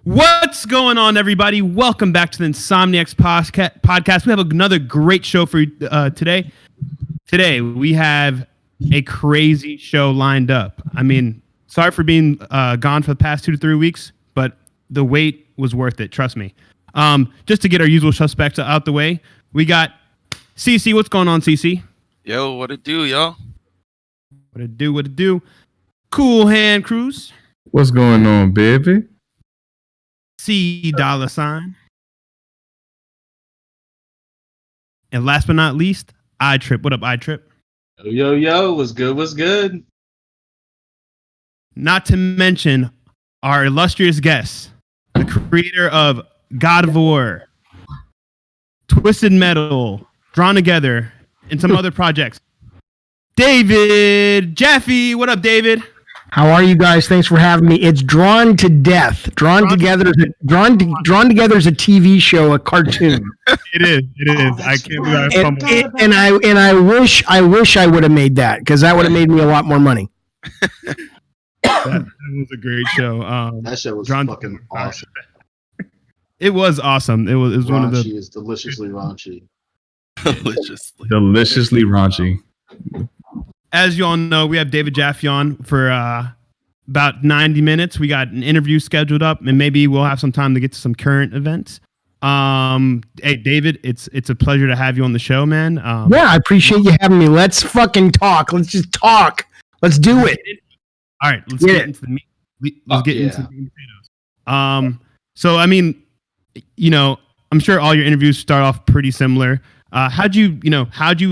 What's going on, everybody? Welcome back to the INSOMNIACS podcast. We have another great show for you today. Today, we have a crazy show lined up. I mean, sorry for being gone for the past 2 to 3 weeks, but the wait was worth it. Trust me. Just to get our usual suspects out the way, we got CC. What's going on, CC? Yo, what it do, y'all? What it do? CoolHandCruz. What's going on, baby? C-Dolla sign. And last but not least, iTrip. What up, iTrip? Yo, what's good? Not to mention our illustrious guest, the creator of God of War, Twisted Metal, Drawn Together, and some other projects. David Jaffe. What up, David? How are you guys? Thanks for having me. It's Drawn to Death. Drawn Together is a TV show, a cartoon. It is. I can't believe I fumbled. And I wish I would have made that, because that would have made me a lot more money. That was a great show. That show was fucking awesome. It was awesome. It was one of the. Is deliciously raunchy. Deliciously raunchy. As you all know, we have David Jaffe on for about 90 minutes. We got an interview scheduled up, and maybe we'll have some time to get to some current events. Hey, David, it's a pleasure to have you on the show, man. Yeah, I appreciate you having me. Let's fucking talk. Let's just talk. Let's do it. All right, let's get into the meat. Let's get into the meat and potatoes. So, I mean, I'm sure all your interviews start off pretty similar. How'd you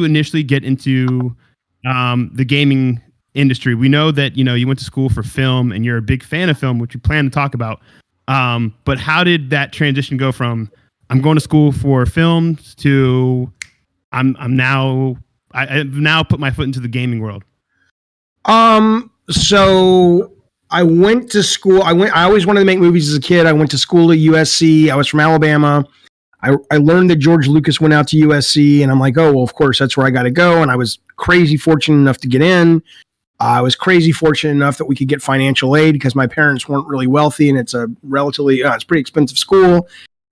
initially get into the gaming industry? We know that you went to school for film and you're a big fan of film, which we plan to talk about. But how did that transition go from I'm going to school for films to I've now put my foot into the gaming world? So I went to school. I always wanted to make movies as a kid. I went to school at USC. I was from Alabama. I learned that George Lucas went out to USC, and I'm like, oh, well, of course, that's where I got to go. And I was crazy fortunate enough to get in. I was crazy fortunate enough that we could get financial aid because my parents weren't really wealthy, and it's a relatively, it's pretty expensive school.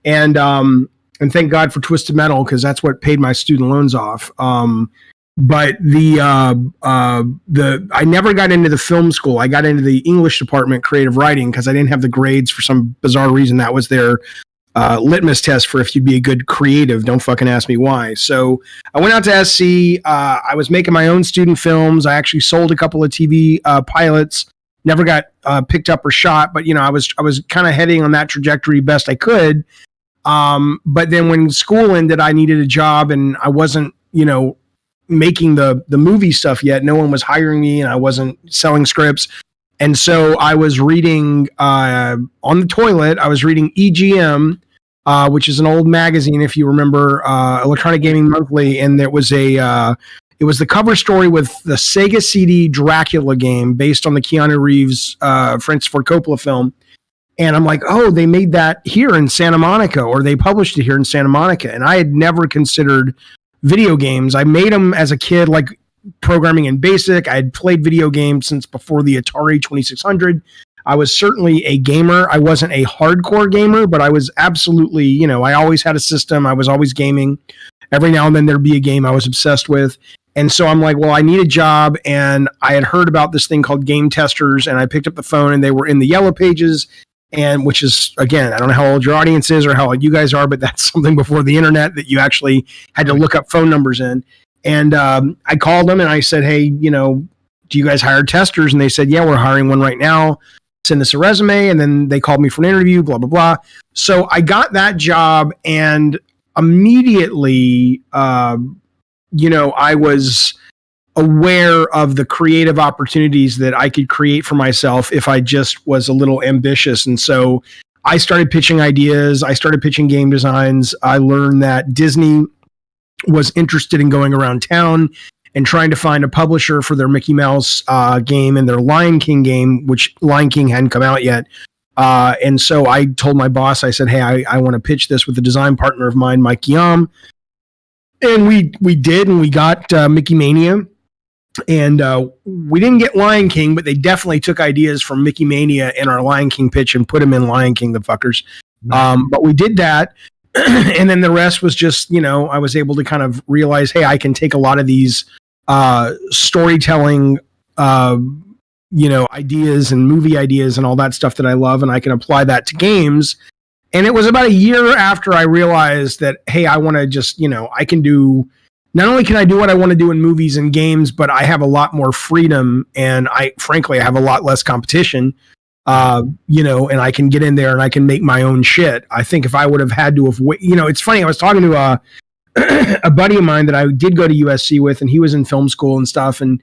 And thank God for Twisted Metal, because that's what paid my student loans off. But I never got into the film school. I got into the English department, creative writing, because I didn't have the grades for some bizarre reason. That was their litmus test for if you'd be a good creative. Don't fucking ask me why. So I went out to SC. I was making my own student films. I actually sold a couple of TV pilots. Never got picked up or shot, but I was kind of heading on that trajectory best I could. But then when school ended, I needed a job, and I wasn't making the movie stuff yet. No one was hiring me, and I wasn't selling scripts. And so I was reading on the toilet. I was reading EGM, which is an old magazine, if you remember, Electronic Gaming Monthly, and it was the cover story with the Sega CD Dracula game based on the Keanu Reeves Francis Ford Coppola film. And I'm like, oh, they made that here in Santa Monica, or they published it here in Santa Monica. And I had never considered video games. I made them as a kid, like programming in BASIC. I had played video games since before the Atari 2600. I was certainly a gamer. I wasn't a hardcore gamer, but I was absolutely, I always had a system. I was always gaming. Every now and then there'd be a game I was obsessed with. And so I'm like, well, I need a job. And I had heard about this thing called Game Testers, and I picked up the phone, and they were in the Yellow Pages, and which is, again, I don't know how old your audience is or how old you guys are, but that's something before the internet that you actually had to look up phone numbers in. And I called them and I said, hey, do you guys hire testers? And they said, yeah, we're hiring one right now. Send us a resume. And then they called me for an interview, blah, blah, blah. So I got that job, and immediately, I was aware of the creative opportunities that I could create for myself if I just was a little ambitious. And so I started pitching ideas. I started pitching game designs. I learned that Disney was interested in going around town and trying to find a publisher for their Mickey Mouse game and their Lion King game, which Lion King hadn't come out yet. And so I told my boss, I said, hey, I want to pitch this with a design partner of mine, Mike Yam. And we did, and we got Mickey Mania. And we didn't get Lion King, but they definitely took ideas from Mickey Mania in our Lion King pitch and put them in Lion King, the fuckers. But we did that. And then the rest was just, I was able to kind of realize, hey, I can take a lot of these storytelling, ideas and movie ideas and all that stuff that I love, and I can apply that to games. And it was about a year after I realized that, hey, I want to just, I can do, not only can I do what I want to do in movies and games, but I have a lot more freedom, and I have a lot less competition, and I can get in there and I can make my own shit. I think if I would have had to have, it's funny, I was talking to a buddy of mine that I did go to USC with, and he was in film school and stuff, and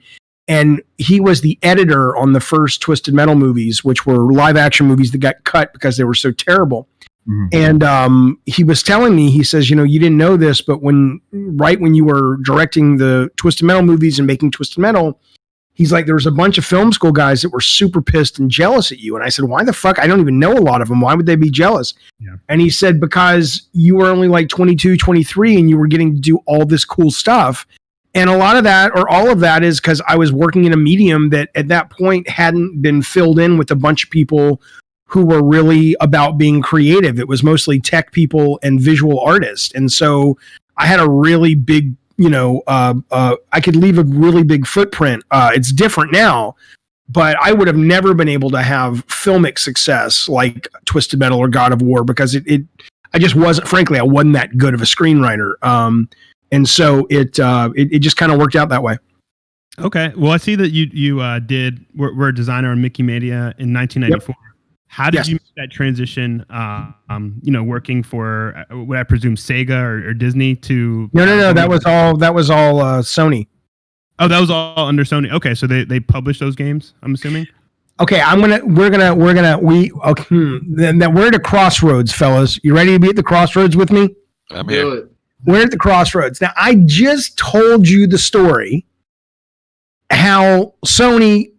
he was the editor on the first Twisted Metal movies, which were live action movies that got cut because they were so terrible. Mm-hmm. And he was telling me, he says, you didn't know this, but when you were directing the Twisted Metal movies and making Twisted Metal, he's like, there was a bunch of film school guys that were super pissed and jealous at you. And I said, why the fuck? I don't even know a lot of them. Why would they be jealous? Yeah. And he said, because you were only like 22, 23, and you were getting to do all this cool stuff. And a lot of that, or all of that, is because I was working in a medium that at that point hadn't been filled in with a bunch of people who were really about being creative. It was mostly tech people and visual artists. And so I had a really big, I could leave a really big footprint. It's different now, but I would have never been able to have filmic success like Twisted Metal or God of War, because I just wasn't, frankly, I wasn't that good of a screenwriter. And so it just kind of worked out that way. Okay. Well, I see that you were a designer on Mickey Mania in 1994. Yep. How did you make that transition, working for what I presume Sega or Disney to... No. That was all Sony. Oh, that was all under Sony. Okay. So they published those games, I'm assuming. Okay. We're at a crossroads, fellas. You ready to be at the crossroads with me? I'm here. We're at the crossroads. Now, I just told you the story how Sony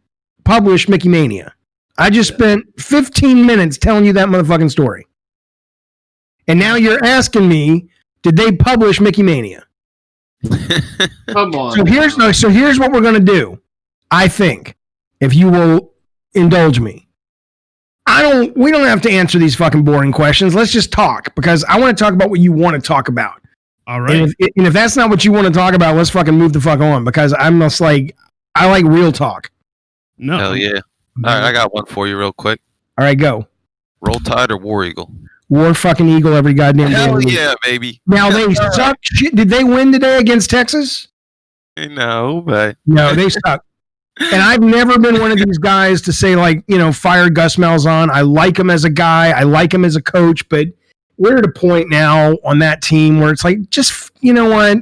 published Mickey Mania. I just spent 15 minutes telling you that motherfucking story. And now you're asking me, did they publish Mickey Mania? Come on. So here's what we're going to do. I think, if you will indulge me. We don't have to answer these fucking boring questions. Let's just talk, because I want to talk about what you want to talk about. All right. And if that's not what you want to talk about, let's fucking move the fuck on, because I'm just like, I like real talk. No. Hell yeah. All right, I got one for you real quick. All right, go. Roll Tide or War Eagle? War fucking Eagle every goddamn day. Hell yeah, baby. Now, they suck shit. Did they win today against Texas? No, but... No, they suck. And I've never been one of these guys to say, like, fire Gus Malzahn. I like him as a guy. I like him as a coach. But we're at a point now on that team where it's like, just, you know what?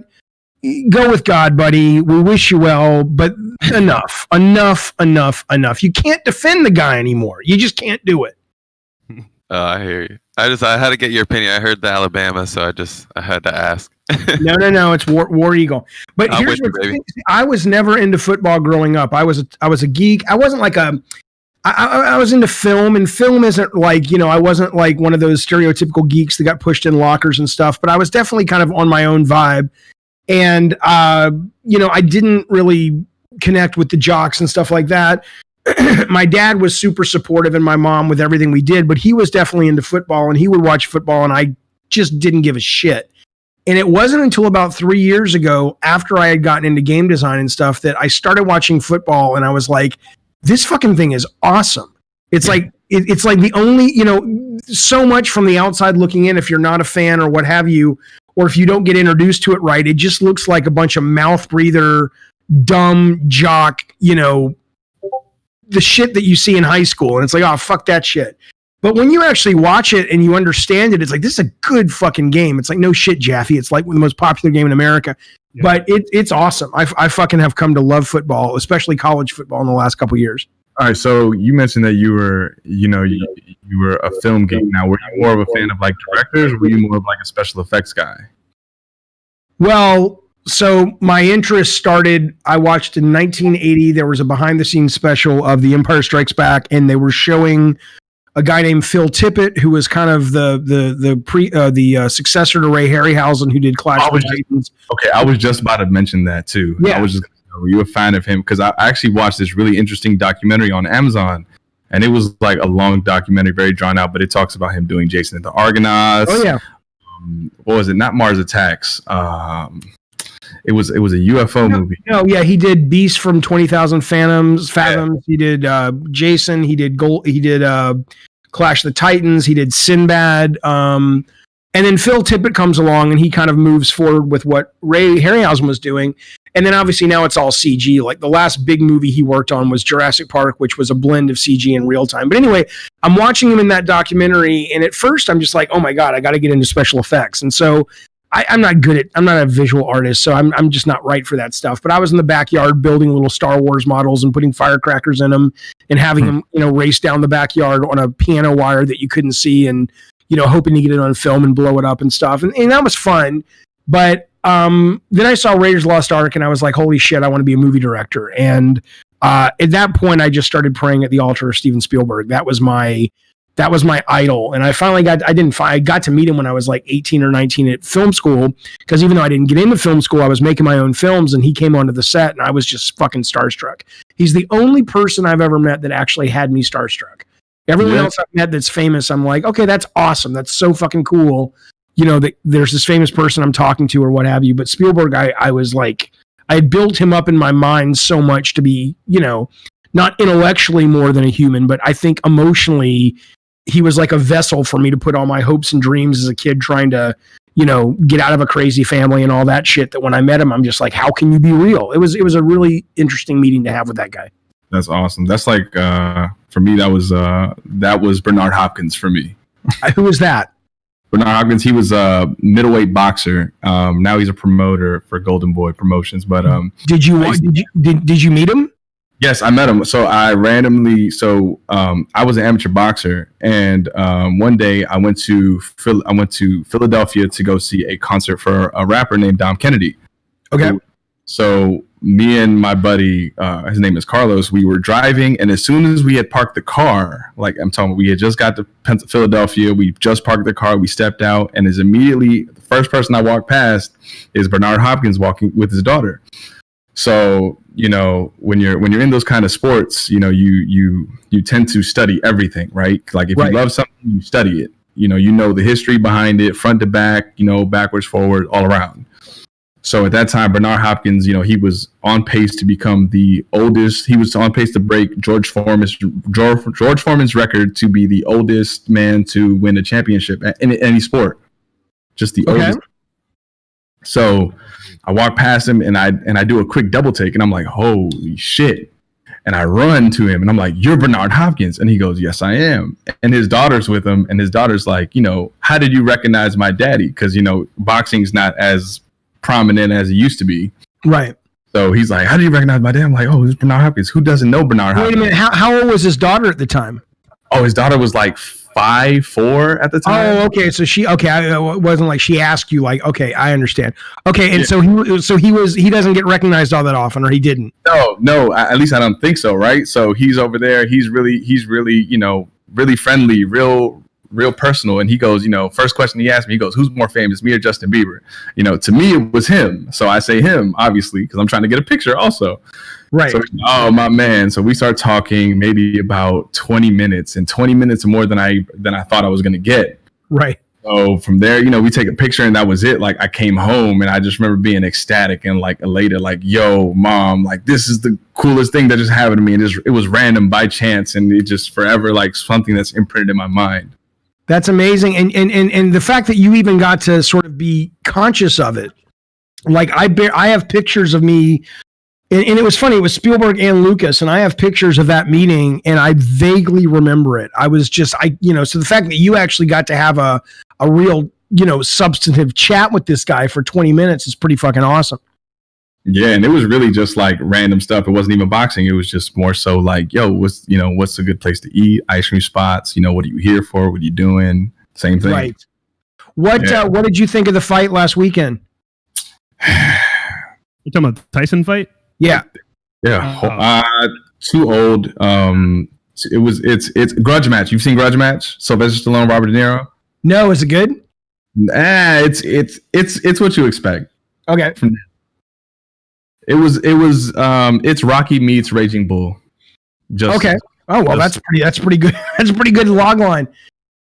Go with God, buddy. We wish you well, but enough. You can't defend the guy anymore. You just can't do it. I hear you. I had to get your opinion. I heard the Alabama, so I had to ask. No. It's War Eagle. But here's what I was never into football growing up. I was a geek. I wasn't like I was into film, and film isn't like, I wasn't like one of those stereotypical geeks that got pushed in lockers and stuff, but I was definitely kind of on my own vibe. And, I didn't really connect with the jocks and stuff like that. My dad was super supportive, and my mom, with everything we did, but he was definitely into football, and he would watch football, and I just didn't give a shit. And it wasn't until about 3 years ago, after I had gotten into game design and stuff, that I started watching football, and I was like, this fucking thing is awesome. It's like, it's like the only, so much from the outside looking in, if you're not a fan or what have you, or if you don't get introduced to it right, it just looks like a bunch of mouth breather, dumb jock, the shit that you see in high school. And it's like, oh, fuck that shit. But when you actually watch it and you understand it, it's like, this is a good fucking game. It's like, no shit, Jaffe. It's like the most popular game in America. Yeah. But it's awesome. I fucking have come to love football, especially college football, in the last couple of years. All right, so you mentioned that you were, you were a film geek. Now, were you more of a fan of like directors, or were you more of like a special effects guy? Well, so my interest started, I watched in 1980, there was a behind the scenes special of The Empire Strikes Back, and they were showing a guy named Phil Tippett, who was kind of the successor to Ray Harryhausen, who did Clash of the Titans. Okay, I was just about to mention that too. Yeah. I was just Were you a fan of him? Because I actually watched this really interesting documentary on Amazon, and it was like a long documentary, very drawn out, but it talks about him doing Jason and the Argonauts. Oh yeah. What was it? Not Mars Attacks. It was a UFO movie. No, yeah, he did Beast from 20,000 Fathoms. Yeah. He did Jason. He did Clash of the Titans. He did Sinbad. And then Phil Tippett comes along and he kind of moves forward with what Ray Harryhausen was doing. And then obviously now it's all CG. Like the last big movie he worked on was Jurassic Park, which was a blend of CG and real time. But anyway, I'm watching him in that documentary, and at first I'm just like, oh my God, I got to get into special effects. And so I'm not a visual artist, so I'm just not right for that stuff. But I was in the backyard building little Star Wars models and putting firecrackers in them and having them, race down the backyard on a piano wire that you couldn't see, and hoping to get it on film and blow it up and stuff. And that was fun. But then I saw Raiders of the Lost Ark, and I was like, holy shit, I want to be a movie director. And at that point, I just started praying at the altar of Steven Spielberg. That was my idol. And I finally I got to meet him when I was like 18 or 19 at film school, because even though I didn't get into film school, I was making my own films, and he came onto the set and I was just fucking starstruck. He's the only person I've ever met that actually had me starstruck. Everyone else I've met that's famous, I'm like, okay, that's awesome. That's so fucking cool. That there's this famous person I'm talking to or what have you. But Spielberg, I was like, I had built him up in my mind so much to be, not intellectually more than a human, but I think emotionally, he was like a vessel for me to put all my hopes and dreams as a kid trying to, get out of a crazy family and all that shit, that when I met him, I'm just like, how can you be real? It was a really interesting meeting to have with that guy. That's awesome. That's like, for me, that was Bernard Hopkins for me. Who was that? Bernard Hopkins, he was a middleweight boxer. Now he's a promoter for Golden Boy Promotions. But did you meet him? Yes, I met him. So I was an amateur boxer, and one day I went to Philadelphia to go see a concert for a rapper named Dom Kennedy. Okay. So me and my buddy, his name is Carlos, we were driving, and as soon as we had parked the car, like I'm talking, we had just got to Philadelphia, we just parked the car, we stepped out, and as immediately the first person I walked past is Bernard Hopkins walking with his daughter. So, when you're in those kind of sports, you tend to study everything, right? Like if you love something, you study it. You know the history behind it, front to back, backwards, forward, all around. So at that time, Bernard Hopkins, he was on pace to become the oldest. He was on pace to break George Foreman's record to be the oldest man to win a championship in any sport. Just the oldest. So I walk past him and I do a quick double take, and I'm like, holy shit. And I run to him and I'm like, you're Bernard Hopkins. And he goes, yes, I am. And his daughter's with him. And his daughter's like, how did you recognize my daddy? Because, boxing's not as prominent as it used to be. Right. So he's like, how do you recognize my dad? I'm like, oh, it's Bernard Hopkins. Who doesn't know Bernard Hopkins? Wait a minute. How old was his daughter at the time? Oh, his daughter was like 5'4" at the time. Oh, okay. So it wasn't like she asked you, like, okay, I understand. Okay. And so he doesn't get recognized all that often, or he didn't. No, at least I don't think so. Right. So he's over there. He's really, really friendly, real personal. And he goes, first question he asked me, he goes, who's more famous, me or Justin Bieber? To me, it was him. So I say him, obviously, because I'm trying to get a picture also. Right. So, oh, my man. So we start talking maybe about 20 minutes, and 20 minutes more than I thought I was going to get. Right. So from there, we take a picture, and that was it. Like, I came home and I just remember being ecstatic and like elated, like, yo, mom, like, this is the coolest thing that just happened to me. And it was random by chance, and it just forever, like, something that's imprinted in my mind. That's amazing. And the fact that you even got to sort of be conscious of it. Like I have pictures of me, and it was funny, it was Spielberg and Lucas, and I have pictures of that meeting, and I vaguely remember it. I was just, so the fact that you actually got to have a real, substantive chat with this guy for 20 minutes is pretty fucking awesome. Yeah, and it was really just like random stuff. It wasn't even boxing. It was just more so like, yo, what's a good place to eat? Ice cream spots. What are you here for? What are you doing? Same thing. Right. What did you think of the fight last weekend? You talking about the Tyson fight? Yeah. Yeah. Too old. It's Grudge Match. You've seen Grudge Match? Sylvester Stallone, Robert De Niro? No, is it good? It's what you expect. Okay. It's Rocky meets Raging Bull. Okay. Oh well, that's pretty good. That's a pretty good log line.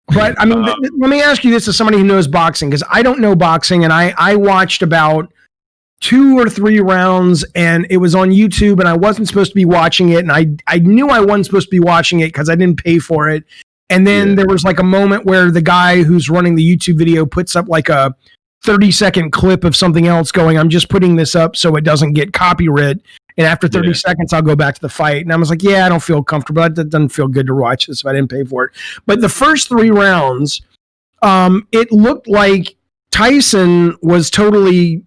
But I mean, let me ask you this as somebody who knows boxing, because I don't know boxing, and I watched about 2 or 3 rounds, and it was on YouTube, and I wasn't supposed to be watching it, and I knew I wasn't supposed to be watching it because I didn't pay for it. And then there was like a moment where the guy who's running the YouTube video puts up like a 30-second clip of something else going, I'm just putting this up so it doesn't get copyright. And after 30 seconds, I'll go back to the fight. And I was like, yeah, I don't feel comfortable. That doesn't feel good to watch this if I didn't pay for it. But the first 3 rounds, it looked like Tyson was totally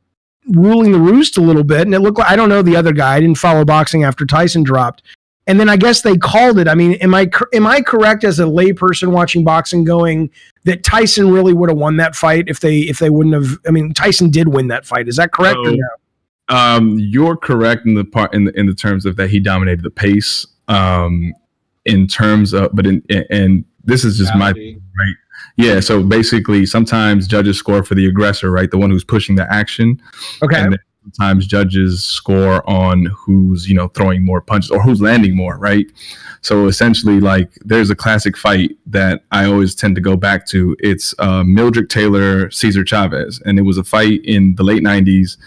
ruling the roost a little bit. And it looked like, I don't know the other guy. I didn't follow boxing after Tyson dropped. And then I guess they called it. I mean, am I correct as a layperson watching boxing going that Tyson really would have won that fight if they wouldn't have? I mean, Tyson did win that fight. Is that correct or no? You're correct in the terms of that he dominated the pace. In terms of, and this is just my right. Yeah. So basically, sometimes judges score for the aggressor, right? The one who's pushing the action. Okay. And then sometimes judges score on who's throwing more punches or who's landing more, right? So essentially, like, there's a classic fight that I always tend to go back to. It's Mildred Taylor, Cesar Chavez, and it was a fight in the late 90s.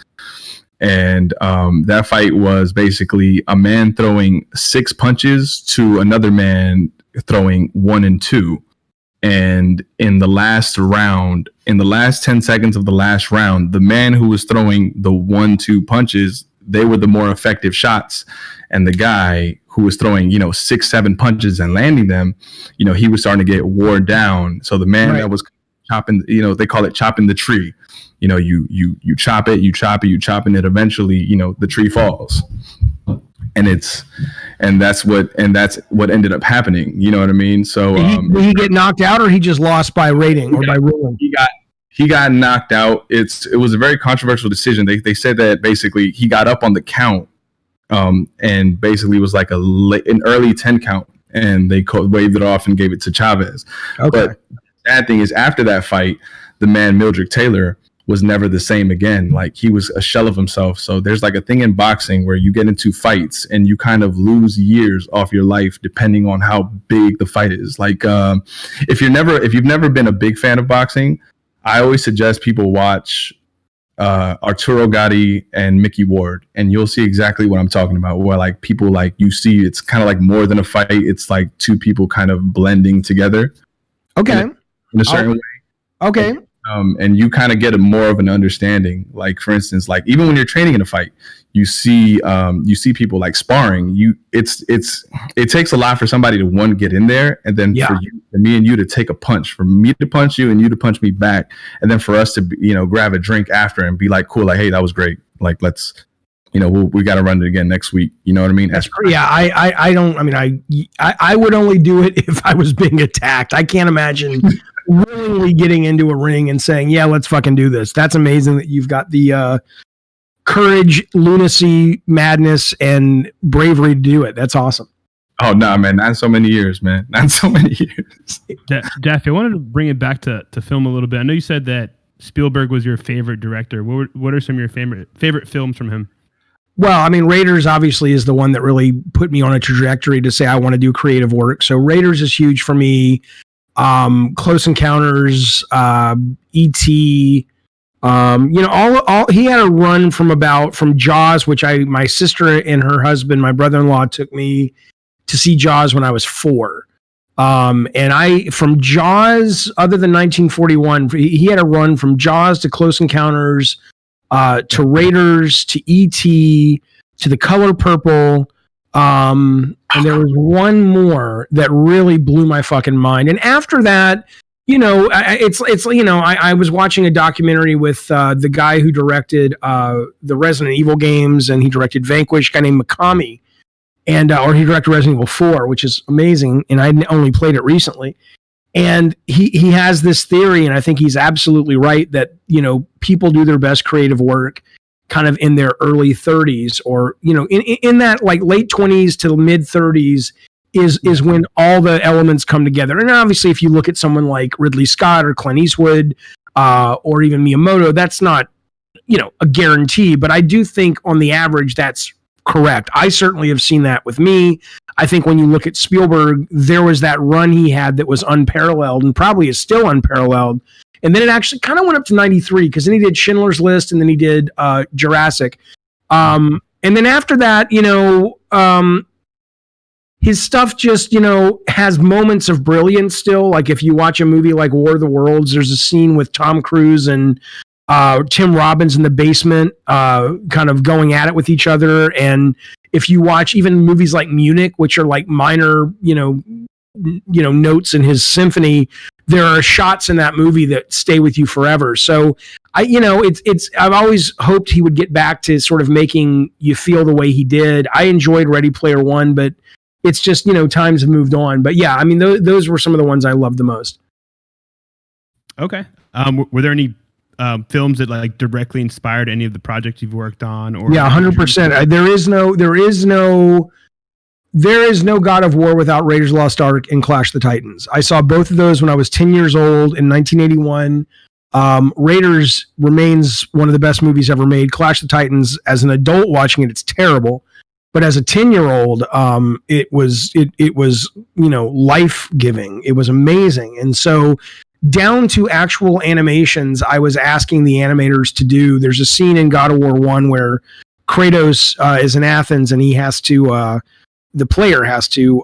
And that fight was basically a man throwing 6 punches to another man throwing 1 and 2. And in the last round, in the last 10 seconds of the last round, the man who was throwing the 1-2 punches, they were the more effective shots. And the guy who was throwing, 6-7 punches and landing them, he was starting to get worn down. So the man that was chopping, they call it chopping the tree. You chop it, and it eventually, the tree falls. And that's what ended up happening. You know what I mean? So did he get knocked out, or he just lost by rating or by ruling? He got knocked out. It was a very controversial decision. They said that basically he got up on the count, and basically was like an early 10 count, and they waved it off and gave it to Chavez. Okay. But the sad thing is, after that fight, the man Mildred Taylor was never the same again. Like, he was a shell of himself. So there's like a thing in boxing where you get into fights and you kind of lose years off your life depending on how big the fight is. Like, if you've never been a big fan of boxing, I always suggest people watch Arturo Gatti and Mickey Ward, and you'll see exactly what I'm talking about, where like people, like, you see it's kind of like more than a fight. It's like 2 people kind of blending together. Okay. In a certain way. Okay. And you kind of get more of an understanding. Like, for instance, like, even when you're training in a fight, you see people like sparring. It takes a lot for somebody to get in there, and then for me and you to take a punch, for me to punch you and you to punch me back, and then for us to grab a drink after and be like, cool, like, hey, that was great. Like, let's we got to run it again next week. You know what I mean? I would only do it if I was being attacked. I can't imagine willingly getting into a ring and saying, yeah, let's fucking do this. That's amazing that you've got the courage, lunacy, madness, and bravery to do it. That's awesome. Oh, no, man. Not so many years, man. Not so many years. Jaffe, I wanted to bring it back to film a little bit. I know you said that Spielberg was your favorite director. What are some of your favorite films from him? Well, I mean, Raiders obviously is the one that really put me on a trajectory to say I want to do creative work. So Raiders is huge for me. Close Encounters, E.T., all he had a run from Jaws, which my sister and her husband, my brother-in-law, took me to see Jaws when I was 4. And from Jaws, other than 1941, he had a run from Jaws to Close Encounters, to Raiders, to E.T., to The Color Purple. And there was one more that really blew my fucking mind. And after that, I was watching a documentary with the guy who directed the Resident Evil games, and he directed Vanquish, a guy named Mikami, and or he directed Resident Evil 4, which is amazing, and I only played it recently. And he has this theory, and I think he's absolutely right, that people do their best creative work kind of in their early 30s, or in that like late 20s to mid 30s is when all the elements come together. And obviously, if you look at someone like Ridley Scott or Clint Eastwood, or even Miyamoto, that's not a guarantee, but I do think on the average that's correct. I certainly have seen that with me. I think when you look at Spielberg, there was that run he had that was unparalleled and probably is still unparalleled. And then it actually kind of went up to 93 because then he did Schindler's List and then he did Jurassic. And then after that, his stuff just, has moments of brilliance still. Like if you watch a movie like War of the Worlds, there's a scene with Tom Cruise and Tim Robbins in the basement, kind of going at it with each other. And if you watch even movies like Munich, which are like minor, notes in his symphony, there are shots in that movie that stay with you forever. So I've always hoped he would get back to sort of making you feel the way he did. I enjoyed Ready Player One, but it's just, times have moved on. But yeah, I mean, those were some of the ones I loved the most. Okay. Were there any films that like directly inspired any of the projects you've worked on? Or 100%. There is no God of War without Raiders of the Lost Ark and Clash of the Titans. I saw both of those when I was 10 years old in 1981. Raiders remains one of the best movies ever made. Clash of the Titans, as an adult watching it, it's terrible. But as a 10-year-old, it was life-giving. It was amazing. And so down to actual animations, I was asking the animators to do. There's a scene in God of War 1 where Kratos is in Athens and he has to, the player has to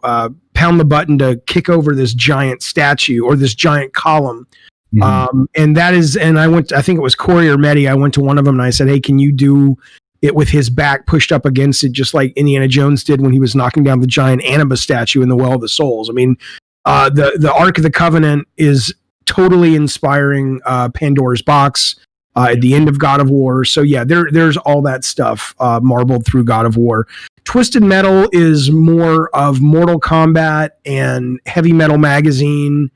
pound the button to kick over this giant statue or this giant column. Mm-hmm. And I think it was Corey or Mehdi. I went to one of them and I said, hey, can you do it with his back pushed up against it, just like Indiana Jones did when he was knocking down the giant Anubis statue in the Well of the Souls? I mean, the Ark of the Covenant is totally inspiring Pandora's Box at the end of God of War. So yeah, there's all that stuff marbled through God of War. Twisted Metal is more of Mortal Kombat and Heavy Metal Magazine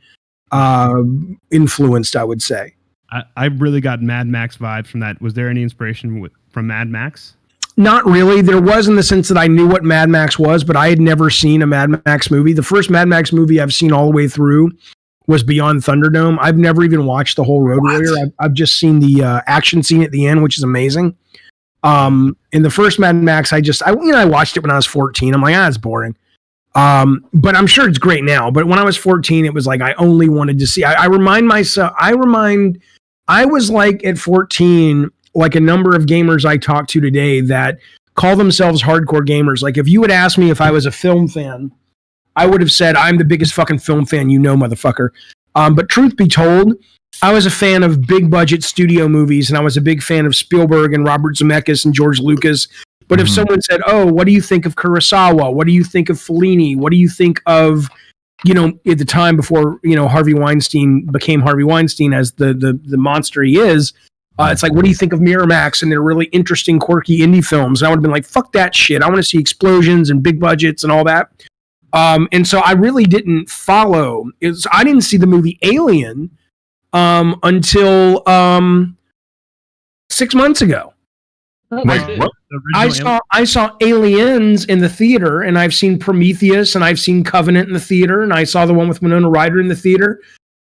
influenced, I would say. I really got Mad Max vibes from that. Was there any inspiration from Mad Max? Not really. There was, in the sense that I knew what Mad Max was, but I had never seen a Mad Max movie. The first Mad Max movie I've seen all the way through was Beyond Thunderdome. I've never even watched the whole Road Warrior. I've just seen the action scene at the end, which is amazing. In the first Mad Max, I watched it when I was 14. I'm like, it's boring. But I'm sure it's great now. But when I was 14, it was like I only wanted to see. I was like at 14, like a number of gamers I talk to today that call themselves hardcore gamers. Like if you would ask me if I was a film fan, I would have said I'm the biggest fucking film fan motherfucker. But truth be told, I was a fan of big budget studio movies, and I was a big fan of Spielberg and Robert Zemeckis and George Lucas. But if someone said, oh, what do you think of Kurosawa? What do you think of Fellini? What do you think of, at the time before, Harvey Weinstein became Harvey Weinstein as the monster he is, it's like, what do you think of Miramax and their really interesting, quirky indie films? And I would have been like, fuck that shit. I want to see explosions and big budgets and all that. And so I really didn't follow. I didn't see the movie Alien until 6 months ago. Wait, what? I saw Aliens in the theater, and I've seen Prometheus, and I've seen Covenant in the theater, and I saw the one with Winona Ryder in the theater.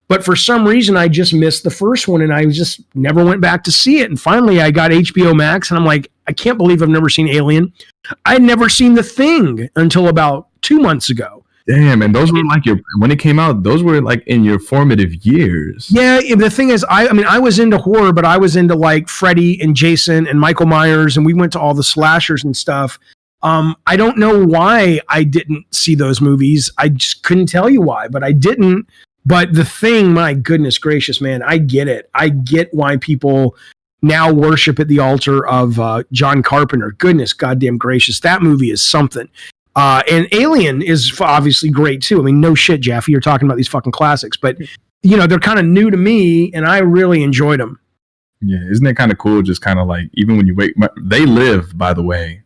But for some reason, I just missed the first one, and I just never went back to see it. And finally, I got HBO Max, and I'm like, I can't believe I've never seen Alien. I had never seen The Thing until about 2 months ago. Damn, and those were like when it came out, those were like in your formative years. Yeah, the thing is, I was into horror, but I was into like Freddy and Jason and Michael Myers, and we went to all the slashers and stuff. I don't know why I didn't see those movies. I just couldn't tell you why, but I didn't. But The Thing, my goodness gracious, man, I get it. I get why people now worship at the altar of John Carpenter. Goodness goddamn gracious, that movie is something. And Alien is obviously great too. I mean, no shit, Jaffe, you're talking about these fucking classics, but they're kind of new to me, and I really enjoyed them. Yeah, isn't it kind of cool? Just kind of like, even when you wait, They Live, by the way.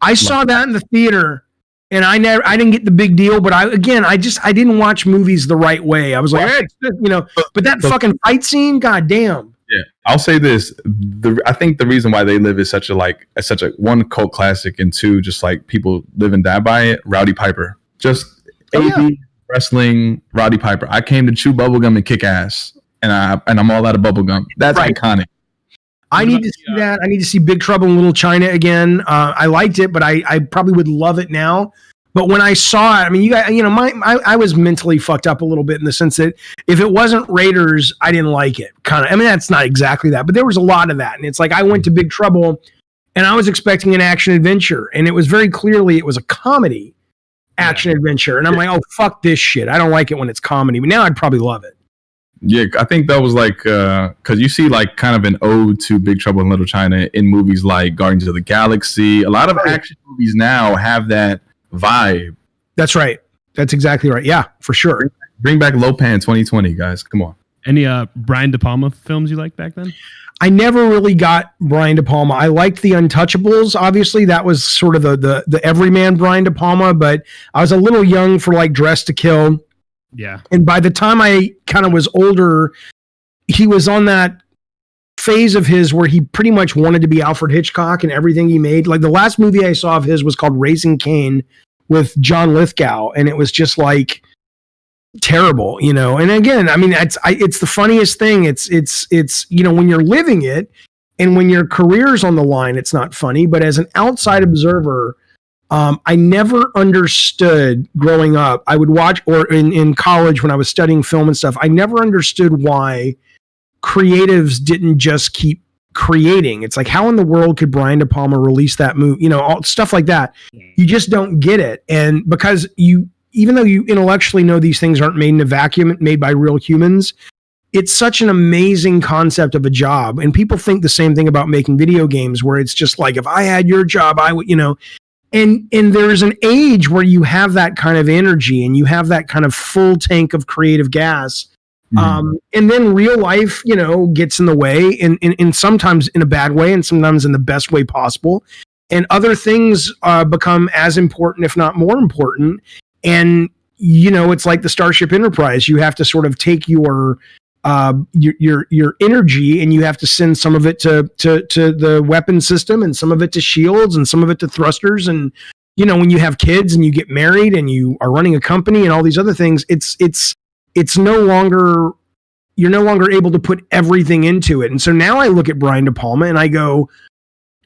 I saw that in the theater, and I didn't get the big deal, but I didn't watch movies the right way. I was like, but that fucking fight scene, goddamn. Yeah, I'll say this: I think the reason why They Live is such a one cult classic, and two, just like people live and die by it. Rowdy Piper, just wrestling. Rowdy Piper. I came to chew bubblegum and kick ass, and I'm all out of bubblegum. That's right. Iconic. I need to see that. I need to see Big Trouble in Little China again. I liked it, but I probably would love it now. But when I saw it, I mean, I was mentally fucked up a little bit in the sense that if it wasn't Raiders, I didn't like it. Kind of. I mean, that's not exactly that, but there was a lot of that. And it's like I went to Big Trouble, and I was expecting an action adventure, and it was very clearly it was a comedy action adventure, and I'm like, oh fuck this shit. I don't like it when it's comedy, but now I'd probably love it. Yeah, I think that was like because you see like kind of an ode to Big Trouble in Little China in movies like Guardians of the Galaxy. A lot of action movies now have that vibe. That's right. That's exactly right. Yeah, for sure. Bring back Lopan 2020, guys. Come on. Any Brian De Palma films you liked back then? I never really got Brian De Palma. I liked The Untouchables. Obviously, that was sort of the everyman Brian De Palma, but I was a little young for like Dress to Kill. Yeah. And by the time I kind of was older, he was on that phase of his where he pretty much wanted to be Alfred Hitchcock in everything he made. Like the last movie I saw of his was called Raising Cain with John Lithgow, and it was just like terrible, you know. And again, I mean, it's the funniest thing. It's you know, when you're living it and when your career's on the line, it's not funny. But as an outside observer, I never understood growing up. I would watch, or in college when I was studying film and stuff, I never understood why creatives didn't just keep creating. It's like, how in the world could Brian De Palma release that movie? You know, all stuff like that. You just don't get it. And because even though you intellectually know these things aren't made in a vacuum, made by real humans, it's such an amazing concept of a job. And people think the same thing about making video games, where it's just like, if I had your job, I would, you know. And there's an age where you have that kind of energy and you have that kind of full tank of creative gas. And then real life, you know, gets in the way, and sometimes in a bad way and sometimes in the best way possible. And other things become as important, if not more important. And, you know, it's like the Starship Enterprise. You have to sort of take your energy, and you have to send some of it to the weapon system, and some of it to shields, and some of it to thrusters. And, you know, when you have kids and you get married and you are running a company and all these other things, it's no longer, you're no longer able to put everything into it. And so now I look at Brian De Palma and I go,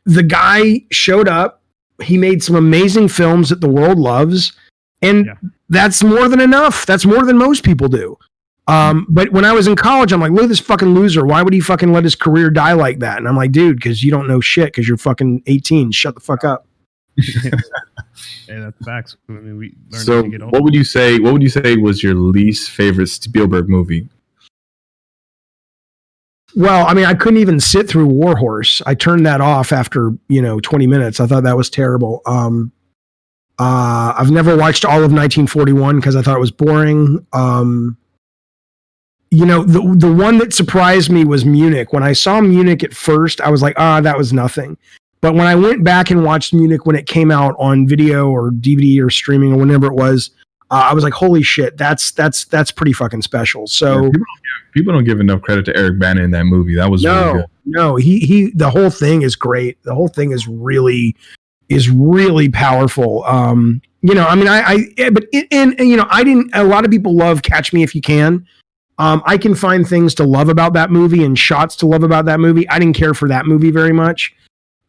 the guy showed up, he made some amazing films that the world loves, and that's more than enough. That's more than most people do. But when I was in college, I'm like, look at this fucking loser. Why would he fucking let his career die like that? And I'm like, dude, because you don't know shit, because you're fucking 18. Shut the fuck up. Hey, that's facts. I mean, we learned so to get what would you say was your least favorite Spielberg movie? Well, I mean, I couldn't even sit through War Horse. I turned that off after, 20 minutes. I thought that was terrible. I've never watched all of 1941 because I thought it was boring. The one that surprised me was Munich. When I saw Munich at first, I was like, that was nothing. But when I went back and watched Munich when it came out on video or DVD or streaming or whenever it was, I was like, holy shit, that's pretty fucking special. So people don't give enough credit to Eric Bana in that movie. That was really good. No, he the whole thing is great. The whole thing is really powerful. A lot of people love Catch Me If You Can. I can find things to love about that movie and shots to love about that movie. I didn't care for that movie very much.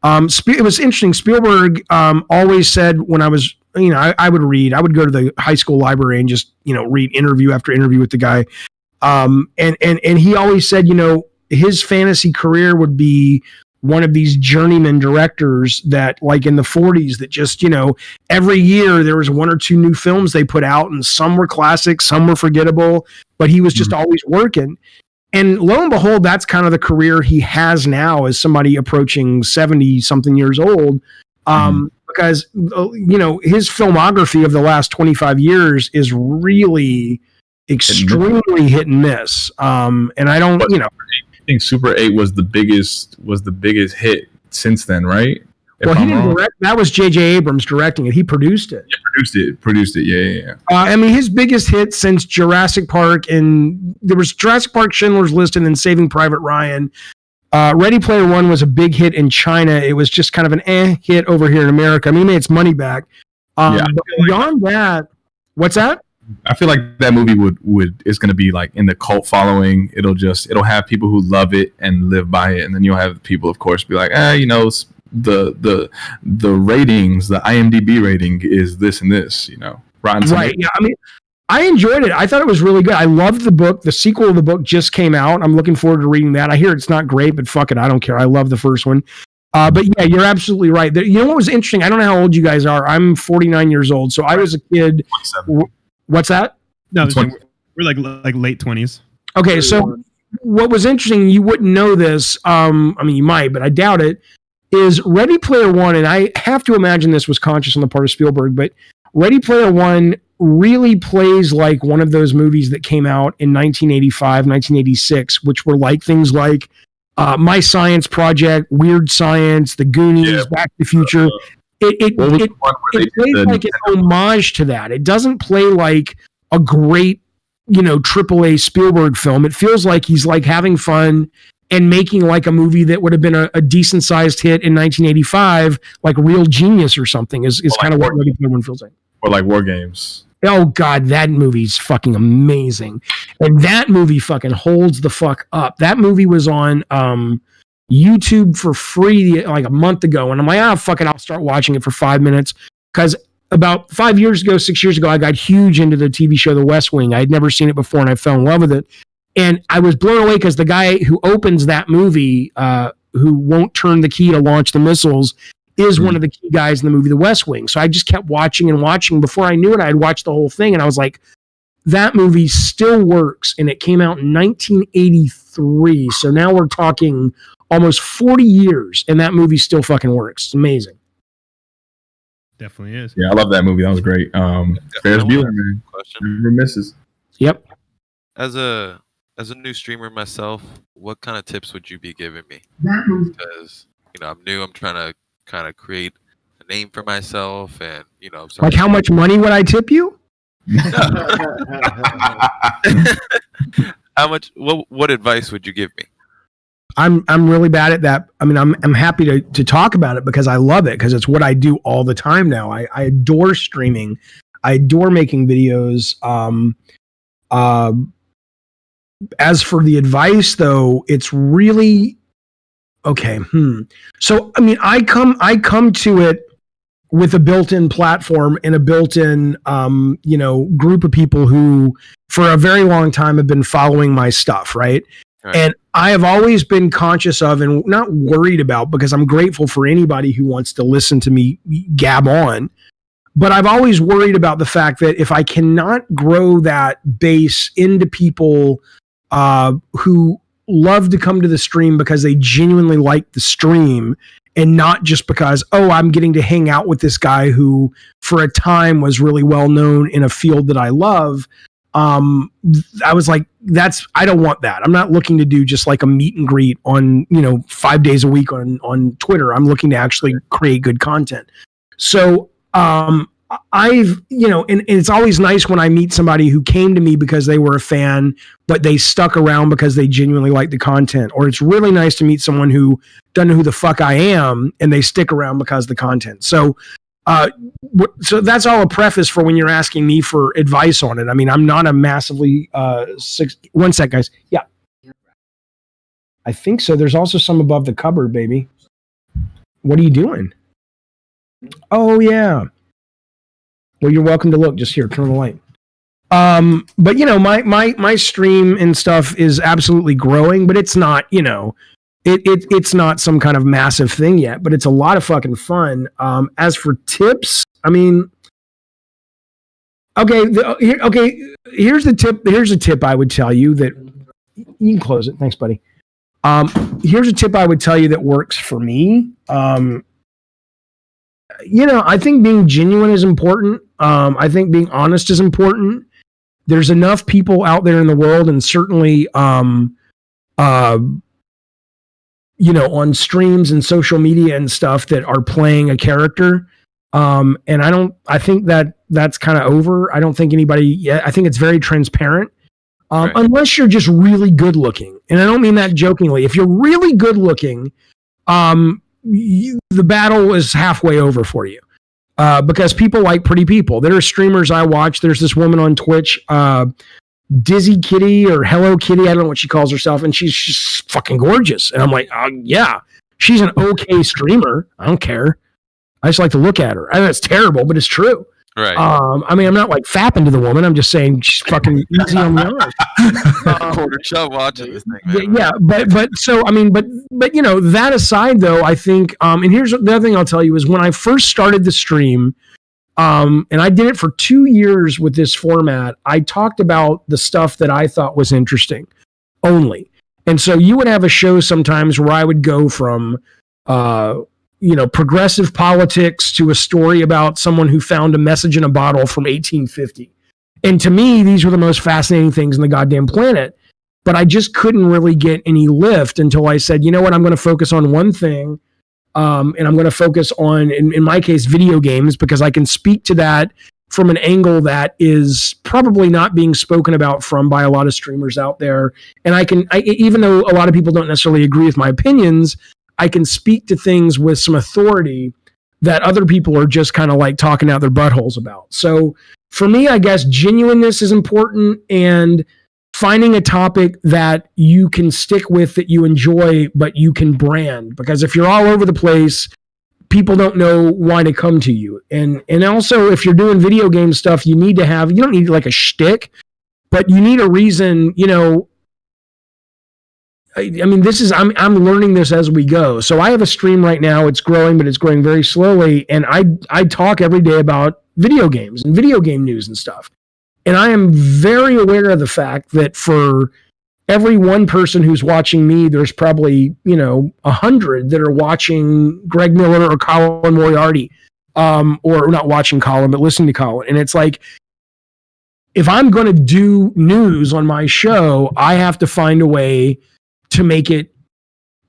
It was interesting. Spielberg always said when I was, I would go to the high school library and just, read interview after interview with the guy. And he always said, his fantasy career would be one of these journeyman directors that, like in the 40s, that just, every year there was one or two new films they put out, and some were classics, some were forgettable, but he was just always working. And lo and behold, that's kind of the career he has now as somebody approaching 70 something years old. Because, his filmography of the last 25 years is really extremely hit and miss. And I don't, I think Super 8 was the biggest hit since then, right? Well, he didn't direct. That was J.J. Abrams directing it. He produced it. Yeah, produced it. Yeah. His biggest hit since Jurassic Park, and there was Jurassic Park, Schindler's List, and then Saving Private Ryan. Ready Player One was a big hit in China. It was just kind of an hit over here in America. I mean, it made its money back. But beyond that, what's that? I feel like that movie is going to be like in the cult following. It'll have people who love it and live by it, and then you'll have people, of course, be like, the ratings, the IMDb rating is this and this, Rotten Tomatoes. Right. Yeah. I mean, I enjoyed it. I thought it was really good. I loved the book. The sequel of the book just came out. I'm looking forward to reading that. I hear it's not great, but fuck it, I don't care. I love the first one. But yeah, you're absolutely right. You know what was interesting? I don't know how old you guys are. I'm 49 years old, so I was a kid. 27. What's that? No, we're like late 20s. Okay, so what was interesting, you wouldn't know this, I mean, you might, but I doubt it, is Ready Player One, and I have to imagine this was conscious on the part of Spielberg, but Ready Player One really plays like one of those movies that came out in 1985, 1986, which were like things like My Science Project, Weird Science, The Goonies, Back to the Future. It plays like an homage to that. It doesn't play like a great, AAA Spielberg film. It feels like he's like having fun and making like a movie that would have been a decent sized hit in 1985, like Real Genius or something is kind of what Ready Player One feels like. Or like War Games. Oh God, that movie's fucking amazing. And that movie fucking holds the fuck up. That movie was on YouTube for free like a month ago, and I'm like, fuck it, I'll start watching it for 5 minutes, because about 6 years ago, I got huge into the TV show The West Wing. I had never seen it before, and I fell in love with it, and I was blown away because the guy who opens that movie, who won't turn the key to launch the missiles, is one of the key guys in the movie The West Wing. So I just kept watching and watching. Before I knew it, I had watched the whole thing, and I was like, that movie still works, and it came out in 1983, so now we're talking almost 40 years, and that movie still fucking works. It's amazing. Definitely is. Yeah, I love that movie. That was great. Ferris Bueller, man. Never misses. Yep. As a new streamer myself, what kind of tips would you be giving me? Because I'm new. I'm trying to kind of create a name for myself, and like how much money would I tip you? How much? What advice would you give me? I'm really bad at that. I mean, I'm happy to talk about it because I love it, because it's what I do all the time now. I adore streaming. I adore making videos. As for the advice, though, it's really okay. So I mean, I come to it with a built-in platform and a built-in group of people who for a very long time have been following my stuff, right? And I have always been conscious of and not worried about, because I'm grateful for anybody who wants to listen to me gab on. But I've always worried about the fact that if I cannot grow that base into people who love to come to the stream because they genuinely like the stream, and not just because, I'm getting to hang out with this guy who for a time was really well known in a field that I love, I was like, I don't want that. I'm not looking to do just like a meet and greet on, 5 days a week on Twitter. I'm looking to actually create good content. So, and it's always nice when I meet somebody who came to me because they were a fan, but they stuck around because they genuinely like the content. Or it's really nice to meet someone who doesn't know who the fuck I am and they stick around because of the content. So, so that's all a preface for when you're asking me for advice on it. I mean, I'm not a massively 1 sec, guys. Yeah, I think so. There's also some above the cupboard, baby. What are you doing? Oh yeah. Well, you're welcome to look. Just here, turn on the light. But my stream and stuff is absolutely growing, but it's not, it's not some kind of massive thing yet, but it's a lot of fucking fun. As for tips, I mean, here's the tip. Here's a tip I would tell you that you can close it. Thanks, buddy. Here's a tip I would tell you that works for me. I think being genuine is important. I think being honest is important. There's enough people out there in the world, and certainly, on streams and social media and stuff, that are playing a character. And I think that's kind of over. I don't think anybody, I think it's very transparent. Right. Unless you're just really good looking. And I don't mean that jokingly. If you're really good looking, the battle is halfway over for you. because people like pretty people. There are streamers I watch. There's this woman on Twitch, Dizzy Kitty or Hello Kitty. I don't know what she calls herself. And she's just fucking gorgeous. And I'm like, yeah, she's an okay streamer. I don't care. I just like to look at her. I know it's terrible, but it's true. Right. I mean, I'm not like fapping to the woman. I'm just saying she's fucking easy on the eyes. Quarter shove watching this thing, man. Yeah, but so I mean, but you know, that aside though, I think and here's the other thing I'll tell you is when I first started the stream, and I did it for 2 years with this format, I talked about the stuff that I thought was interesting only. And so you would have a show sometimes where I would go from progressive politics to a story about someone who found a message in a bottle from 1850. And to me, these were the most fascinating things on the goddamn planet. But I just couldn't really get any lift until I said, you know what, I'm going to focus on one thing. And I'm going to focus on, in my case, video games, because I can speak to that from an angle that is probably not being spoken about by a lot of streamers out there. And even though a lot of people don't necessarily agree with my opinions, I can speak to things with some authority that other people are just kind of like talking out their buttholes about. So for me, I guess genuineness is important, and finding a topic that you can stick with, that you enjoy, but you can brand. Because if you're all over the place, people don't know why to come to you. And also, if you're doing video game stuff, you don't need like a shtick, but you need a reason, you know. I mean, I'm learning this as we go. So I have a stream right now. It's growing, but it's growing very slowly. And I talk every day about video games and video game news and stuff. And I am very aware of the fact that for every one person who's watching me, there's probably, 100 that are watching Greg Miller or Colin Moriarty, or not watching Colin, but listening to Colin. And it's like, if I'm going to do news on my show, I have to find a way to make it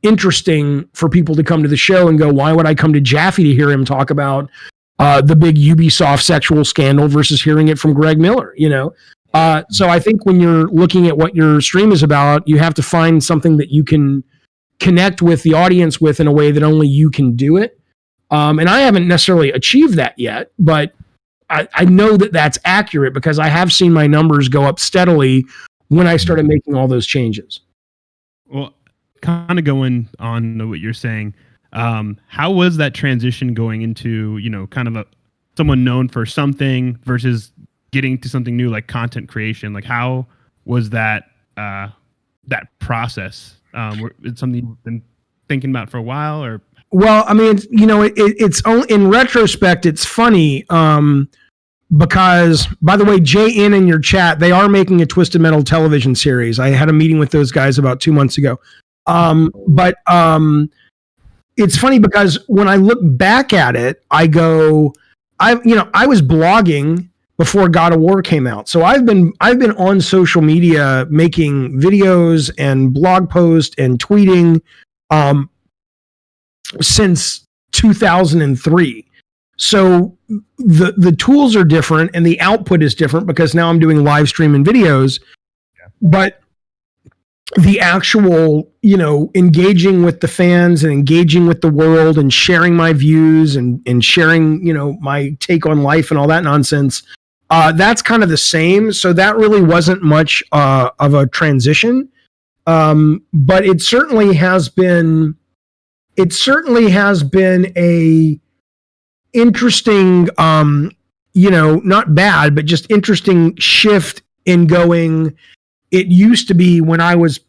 interesting for people to come to the show and go, why would I come to Jaffe to hear him talk about the big Ubisoft sexual scandal versus hearing it from Greg Miller, So I think when you're looking at what your stream is about, you have to find something that you can connect with the audience with in a way that only you can do it. And I haven't necessarily achieved that yet, but I know that that's accurate because I have seen my numbers go up steadily when I started making all those changes. Well, kind of going on to what you're saying, how was that transition going into, kind of someone known for something versus getting to something new like content creation? Like, how was that process? It's something you've been thinking about for a while, or? Well, I mean, it's only, in retrospect, it's funny. Because, by the way, JN in your chat, they are making a Twisted Metal television series. I had a meeting with those guys about 2 months ago. But it's funny because when I look back at it, I go, I was blogging before God of War came out. So I've been on social media making videos and blog posts and tweeting since 2003. So the tools are different and the output is different because now I'm doing live stream and videos, but the actual, engaging with the fans and engaging with the world and sharing my views and sharing, my take on life and all that nonsense, that's kind of the same. So that really wasn't much of a transition. But it certainly has been a interesting, not bad, but just interesting shift in going. It used to be when I was,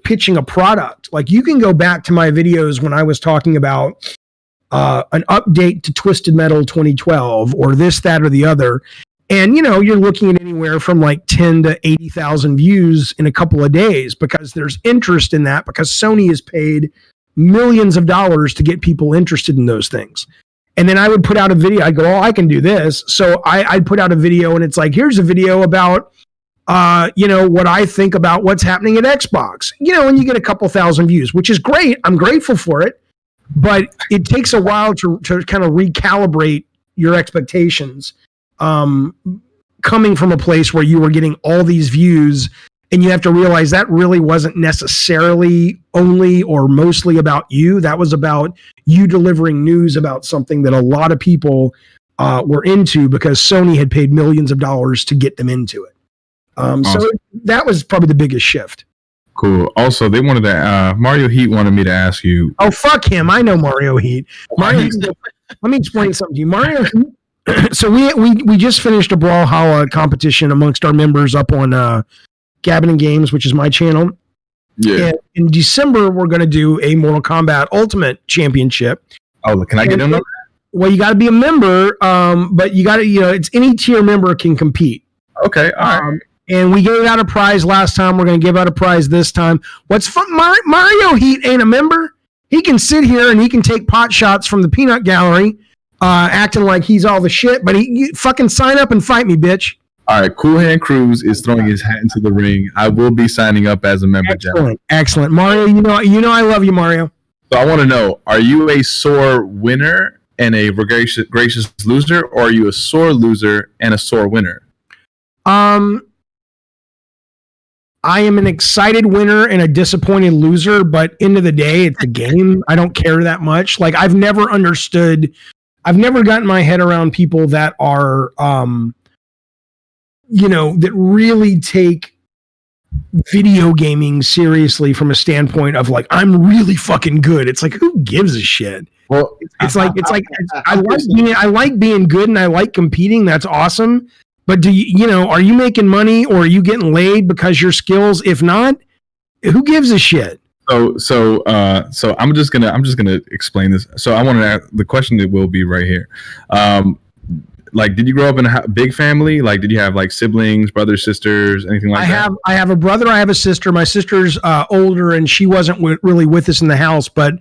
pitching a product, like you can go back to my videos when I was talking about an update to Twisted Metal 2012 or this, that, or the other. And, you're looking at anywhere from like 10 to 80,000 views in a couple of days because there's interest in that because Sony has paid millions of dollars to get people interested in those things. And then I would put out a video. I'd go, I can do this. So I'd put out a video and it's like, here's a video about, what I think about what's happening at Xbox, and you get a couple thousand views, which is great. I'm grateful for it. But it takes a while to kind of recalibrate your expectations coming from a place where you were getting all these views. And you have to realize that really wasn't necessarily only or mostly about you. That was about you delivering news about something that a lot of people were into because Sony had paid millions of dollars to get them into it. So that was probably the biggest shift. Cool. Also, they wanted to Mario Heat wanted me to ask you. Oh, fuck him! I know Mario Heat. Let me explain something to you. Mario Heat. So we just finished a Brawlhalla competition amongst our members up on Gabbin and Games, which is my channel. Yeah. And in December, we're going to do a Mortal Kombat Ultimate Championship. Oh, can I get in there? Well, you got to be a member, but you got to, it's any tier member can compete. Okay, all right. And we gave out a prize last time. We're going to give out a prize this time. What's fun? Mario Heat ain't a member. He can sit here and he can take pot shots from the peanut gallery, acting like he's all the shit. But you fucking sign up and fight me, bitch. All right, CoolHandCruz is throwing his hat into the ring. I will be signing up as a member. Excellent. Mario, you know I love you, Mario. So I want to know: are you a sore winner and a gracious loser, or are you a sore loser and a sore winner? I am an excited winner and a disappointed loser, but end of the day, it's a game. I don't care that much. Like, I've never gotten my head around people that are, that really take video gaming seriously from a standpoint of like, I'm really fucking good. It's like, who gives a shit? Well, I like being good and I like competing. That's awesome. But are you making money or are you getting laid because your skills? If not, who gives a shit? So I'm just gonna explain this. So I want to ask the question that will be right here. Like, did you grow up in a big family? Like, did you have like siblings, brothers, sisters, anything like that? I have a brother. I have a sister. My sister's older, and she wasn't really with us in the house. But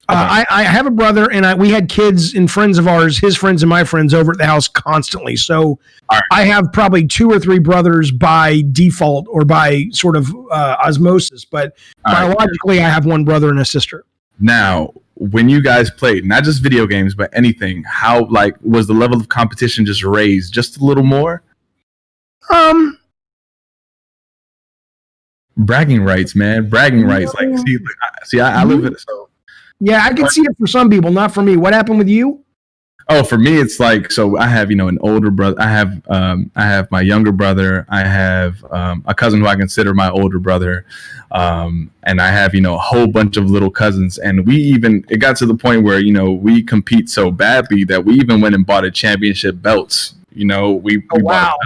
I have a brother, and we had kids and friends of ours, his friends and my friends, over at the house constantly. So right. I have probably 2 or 3 brothers by default or by sort of osmosis. But biologically, I have 1 brother and a sister. Now, when you guys played, not just video games, but anything, how was the level of competition just raised just a little more? Bragging rights, man. Bragging rights. Like, see, I live in it. So. Yeah, I can see it for some people, not for me. What happened with you? Oh, for me, it's like, so I have, an older brother. I have my younger brother. I have a cousin who I consider my older brother. And I have, a whole bunch of little cousins. And it got to the point where, we compete so badly that we even went and bought a championship belts. We wow.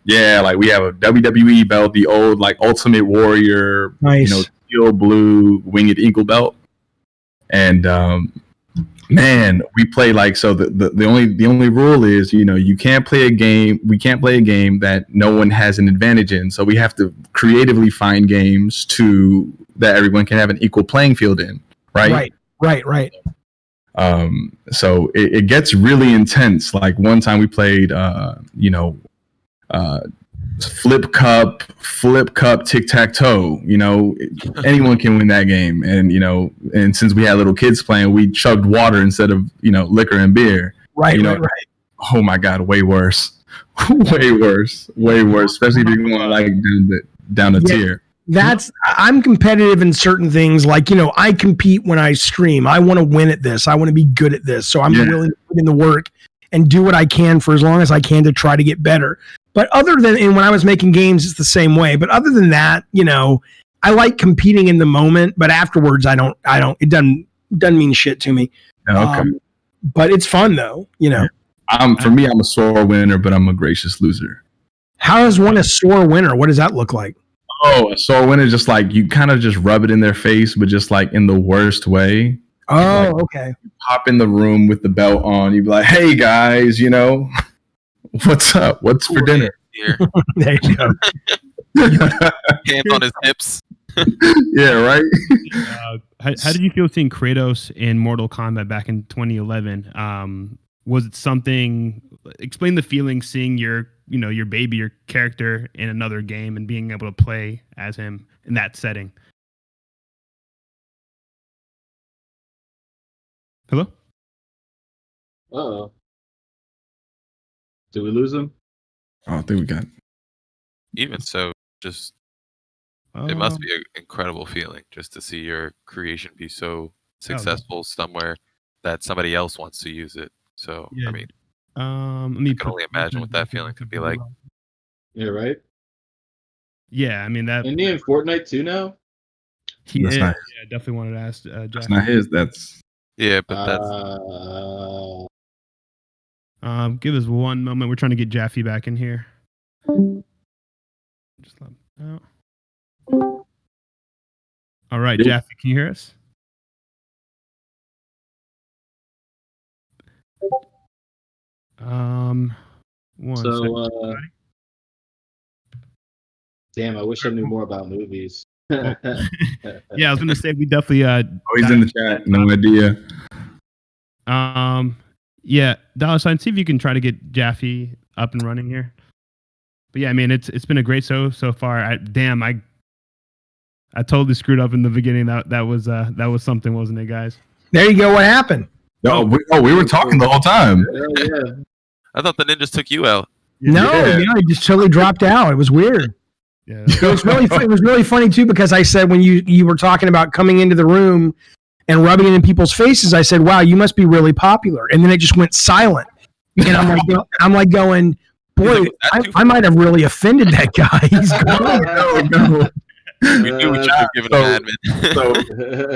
Yeah, like we have a WWE belt, the old like Ultimate Warrior, nice. Steel blue Winged Eagle belt. And man, we play like, so the only rule is, you can't play a game. We can't play a game that no one has an advantage in. So we have to creatively find games that everyone can have an equal playing field in. Right. So it gets really intense. Like one time we played, flip cup, tic-tac-toe. Anyone can win that game. And since we had little kids playing, we chugged water instead of liquor and beer. Right. Oh my God, way worse. way worse. Especially if you're going like down the tier. I'm competitive in certain things. Like, I compete when I stream. I want to win at this. I want to be good at this. So I'm willing to put in the work and do what I can for as long as I can to try to get better. But and when I was making games, it's the same way. But other than that, I like competing in the moment, but afterwards it doesn't mean shit to me. Okay. But it's fun though, For me, I'm a sore winner, but I'm a gracious loser. How is one a sore winner? What does that look like? Oh, a sore winner, just like you kind of just rub it in their face, but just like in the worst way. Oh, okay. You pop in the room with the belt on. You be like, "Hey guys, what's up? What's for dinner?" There you go. Hands on his hips. Yeah, right. How did you feel seeing Kratos in Mortal Kombat back in 2011? Was it something? Explain the feeling seeing your baby, your character in another game and being able to play as him in that setting. Hello? Uh-oh. Did we lose him? Oh, I think we got it. Even so, just it must be an incredible feeling just to see your creation be so successful somewhere that somebody else wants to use it. So, yeah. I mean, Let me I can only imagine what that feeling could be like. Yeah, right. Yeah, I mean that. And he in Fortnite too now. He is. Not, yeah, definitely wanted to ask. that's not his. That's Yeah, but that's Give us one moment. We're trying to get Jaffe back in here. Just let him out. All right, Jaffe, can you hear us? One second. Damn, I wish I knew more about movies. Yeah, I was gonna say we definitely he's in the chat. No idea. Yeah, $sign. See if you can try to get Jaffe up and running here. But yeah, I mean it's been a great show so far. I totally screwed up in the beginning. That was something, wasn't it, guys? There you go. What happened? No, we were talking the whole time. Yeah. I thought the ninjas took you out. No, it just totally dropped out. It was weird. Yeah, It was really funny too, because I said when you were talking about coming into the room and rubbing it in people's faces, I said, "Wow, you must be really popular." And then it just went silent, and I'm like going, "Boy, I might have really offended that guy." He's going, No. We knew we should have given an admin.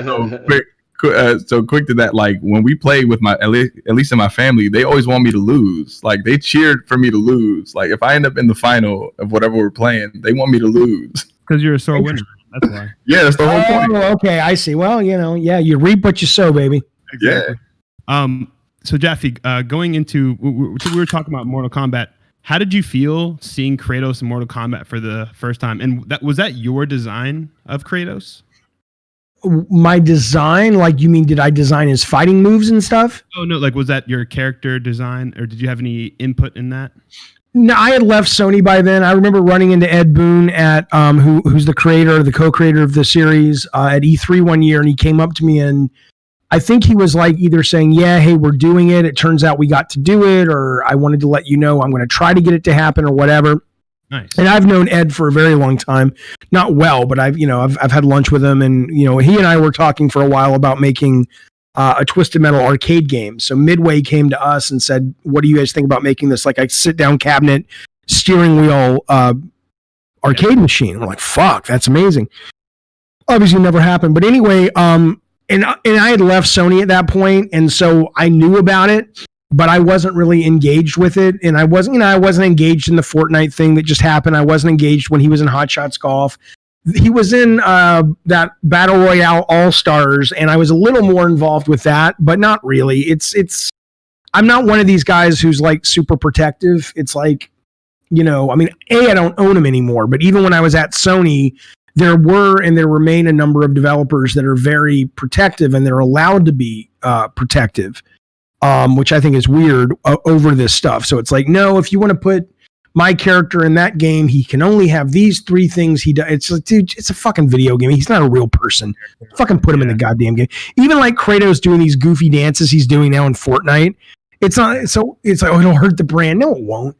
So quick to that, like when we played with at least in my family, they always want me to lose. Like they cheered for me to lose. Like if I end up in the final of whatever we're playing, they want me to lose. Because you're a sore winner. That's why. Yeah, that's the whole point. Okay, I see. Well, you reap what you sow, baby. Exactly. Yeah. So Jaffe, going into we were talking about Mortal Kombat. How did you feel seeing Kratos in Mortal Kombat for the first time? And was that your design of Kratos? My design, like you mean, did I design his fighting moves and stuff? Oh no, like was that your character design, or did you have any input in that? No, I had left Sony by then. I remember running into Ed Boon at who's the co-creator of the series at E3 one year, and he came up to me and I think he was like either saying, "Yeah, hey, we're doing it. It turns out we got to do it," or "I wanted to let you know I'm going to try to get it to happen," or whatever. Nice. And I've known Ed for a very long time, not well, but I've had lunch with him, and he and I were talking for a while about making a Twisted Metal arcade game. So Midway came to us and said, "What do you guys think about making this like a sit-down cabinet steering wheel arcade machine?" We're like, "Fuck, that's amazing." Obviously, never happened, but anyway, and I had left Sony at that point, and so I knew about it. But I wasn't really engaged with it, and I wasn't engaged in the Fortnite thing that just happened. I wasn't engaged when he was in Hot Shots Golf. He was in that Battle Royale All Stars, and I was a little more involved with that, but not really. I'm not one of these guys who's like super protective. It's like, I don't own him anymore, but even when I was at Sony, there were and there remain a number of developers that are very protective, and they're allowed to be protective. Which I think is weird over this stuff. So it's like, no, if you want to put my character in that game, he can only have these 3 things he does. It's like, dude, it's a fucking video game. He's not a real person. Fucking put him in the goddamn game. Even like Kratos doing these goofy dances he's doing now in Fortnite. It's not, so it's like, oh, it'll hurt the brand. No, it won't.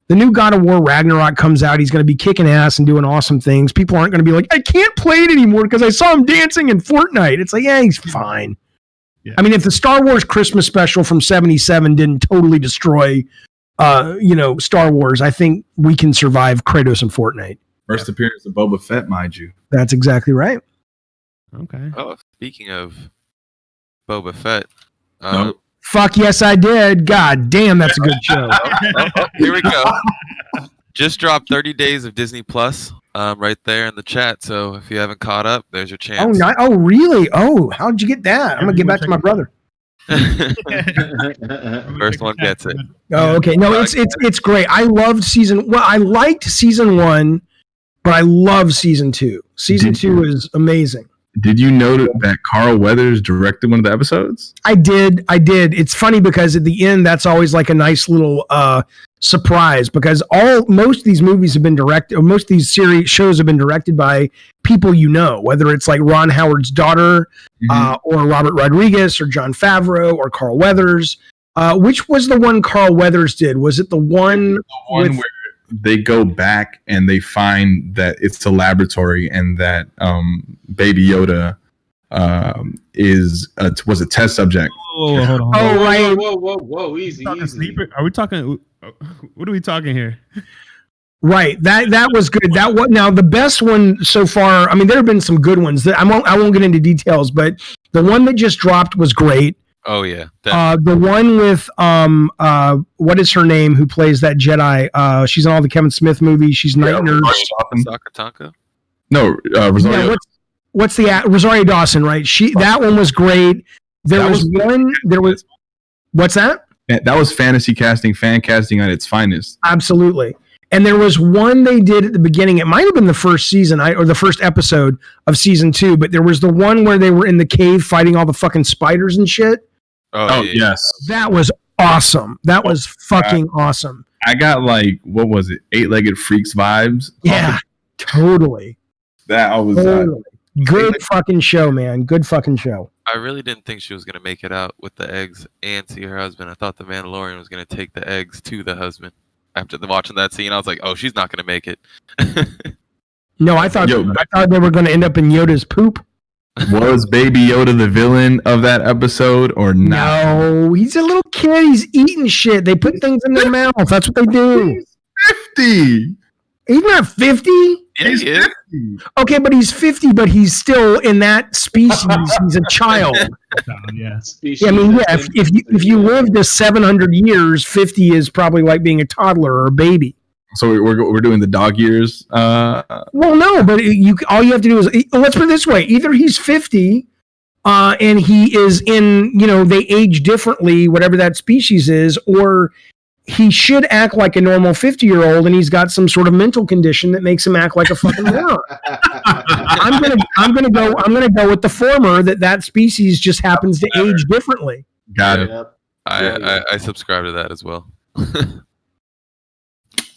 The new God of War Ragnarok comes out. He's going to be kicking ass and doing awesome things. People aren't going to be like, I can't play it anymore because I saw him dancing in Fortnite. It's like, yeah, he's fine. Yeah. I mean, if the Star Wars Christmas special from '77 didn't totally destroy, Star Wars, I think we can survive Kratos in Fortnite. First appearance of Boba Fett, mind you. That's exactly right. Okay. Oh, speaking of Boba Fett, fuck yes, I did. God damn, that's a good show. Here we go. Just dropped 30 days of Disney Plus. Right there in the chat. So if you haven't caught up, there's your chance. Oh, really? Oh, how'd you get that? I'm gonna get back to my brother. First one gets it. Oh, okay. No, it's great. I loved I liked season 1, but I love season 2. Season 2 is amazing. Did you know that Carl Weathers directed one of the episodes? I did. It's funny because at the end, that's always like a nice little surprise, because most of these movies have been directed, or most of these shows have been directed by people whether it's like Ron Howard's daughter, or Robert Rodriguez, or Jon Favreau, or Carl Weathers. Which was the one Carl Weathers did? Was it the one where they go back and they find that it's a laboratory and that Baby Yoda was a test subject. Hold on. Oh, right. Whoa, easy. Are we talking? What are we talking here? Right. That was good. That one. Now the best one so far. I mean, there have been some good ones. I won't get into details, but the one that just dropped was great. Oh yeah. The one with what is her name? Who plays that Jedi? She's in all the Kevin Smith movies. She's Night Nurse. Sakatanka? No, Rosario. Yeah, what's the Rosario Dawson? Right. That one was great. There was one. What's that? That was fantasy casting, fan casting at its finest. Absolutely. And there was one they did at the beginning. It might have been the first season or the first episode of season 2, but there was the one where they were in the cave fighting all the fucking spiders and shit. Oh yes. That was awesome. That was fucking awesome. I got like, what was it? 8-legged freaks vibes. Yeah, totally. That was totally. Good fucking show, man. Good fucking show. I really didn't think she was going to make it out with the eggs and see her husband. I thought the Mandalorian was going to take the eggs to the husband. After watching that scene, I was like, "Oh, she's not going to make it." No, I thought they were going to end up in Yoda's poop. Was Baby Yoda the villain of that episode or not? No, he's a little kid. He's eating shit. They put things in their mouth. That's what they do. He's 50. He's not 50. He's 50. Okay, but he's 50, but he's still in that species. He's a child. Yeah. I mean, yeah. If you lived to 700 years, 50 is probably like being a toddler or a baby. So we're doing the dog years. Well, no, but all you have to do is let's put it this way: either he's 50, and he is in, they age differently, whatever that species is, or he should act like a normal 50-year-old, and he's got some sort of mental condition that makes him act like a fucking moron. I'm gonna go with the former. That species just happens to age differently. Got it. Yep. I subscribe to that as well.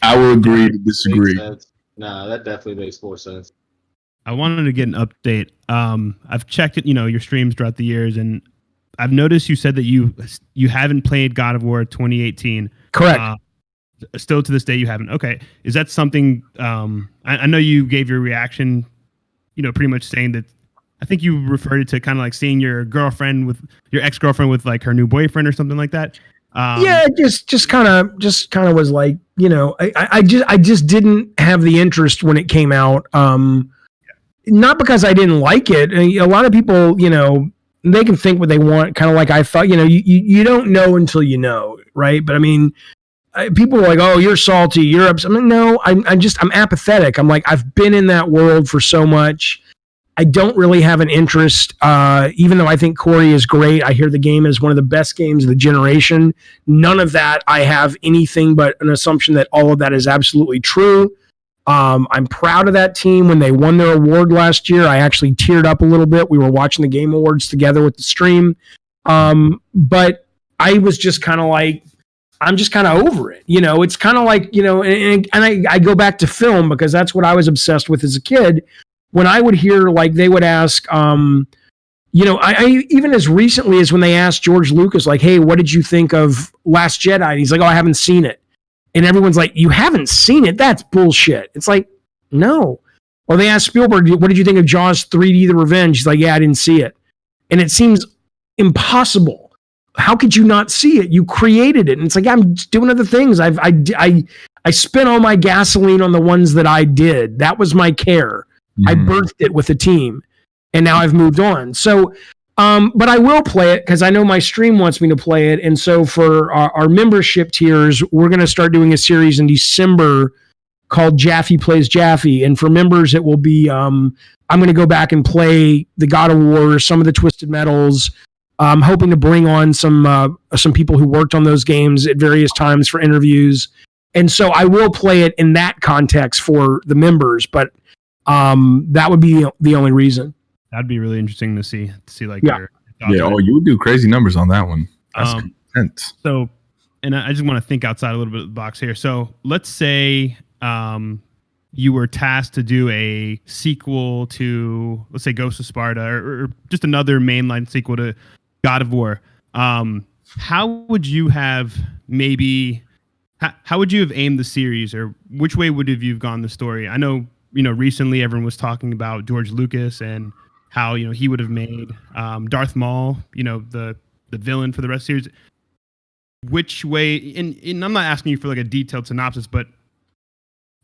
I will agree to disagree. Nah, that definitely makes more sense. I wanted to get an update. I've checked it, your streams throughout the years, and I've noticed you said that you haven't played God of War 2018. Correct. Still to this day, you haven't. Okay, is that something? I know you gave your reaction, pretty much saying that. I think you referred it to kind of like seeing your ex-girlfriend with like her new boyfriend or something like that. Yeah, just kind of was like, I just didn't have the interest when it came out. Not because I didn't like it. A lot of people, they can think what they want, kind of like I thought. You don't know until you know, right? But I mean, people are like, "Oh, you're salty, you're upset." I'm like, no, I'm apathetic. I'm like, I've been in that world for so much. I don't really have an interest, even though I think Corey is great. I hear the game is one of the best games of the generation. None of that I have anything but an assumption that all of that is absolutely true. I'm proud of that team. When they won their award last year, I actually teared up a little bit. We were watching the Game Awards together with the stream. But I was just kind of like, I'm just kind of over it. It's kind of like, and I go back to film because that's what I was obsessed with as a kid. When I would hear, like, they would ask, I even as recently as when they asked George Lucas, like, hey, what did you think of Last Jedi? And he's like, oh, I haven't seen it. And everyone's like, you haven't seen it? That's bullshit. It's like, no. Or they asked Spielberg, what did you think of Jaws 3D The Revenge? He's like, yeah, I didn't see it. And it seems impossible. How could you not see it? You created it. And it's like, I'm doing other things. I spent all my gasoline on the ones that I did. That was my care. I birthed it with a team, and now I've moved on. So, but I will play it because I know my stream wants me to play it. And so for our membership tiers, we're going to start doing a series in December called Jaffe Plays Jaffe. And for members, it will be, I'm going to go back and play the God of War, some of the Twisted Metals. I'm hoping to bring on some people who worked on those games at various times for interviews. And so I will play it in that context for the members, but that would be the only reason. That'd be really interesting to see like yeah. Oh, you would do crazy numbers on that one. That's content. So, and I just want to think outside a little bit of the box here. So let's say you were tasked to do a sequel to, let's say, Ghost of Sparta, or just another mainline sequel to God of War. How would you have how would you have aimed the series, or which way would have you gone the story? I know, recently everyone was talking about George Lucas and how he would have made Darth Maul, the villain for the rest of the series. Which way? And I'm not asking you for like a detailed synopsis, but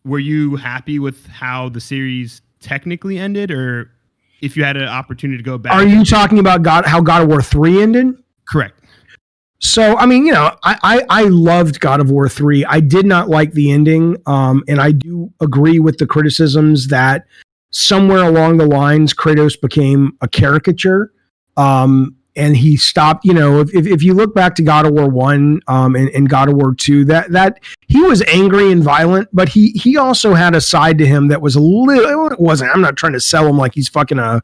were you happy with how the series technically ended, or if you had an opportunity to go back? Are you talking about how God of War 3 ended? Correct. So, I mean, I loved God of War 3. I did not like the ending. And I do agree with the criticisms that somewhere along the lines, Kratos became a caricature. And he stopped, if you look back to God of War 1 and God of War 2, that he was angry and violent, but he also had a side to him that was a little, it wasn't, I'm not trying to sell him like he's fucking a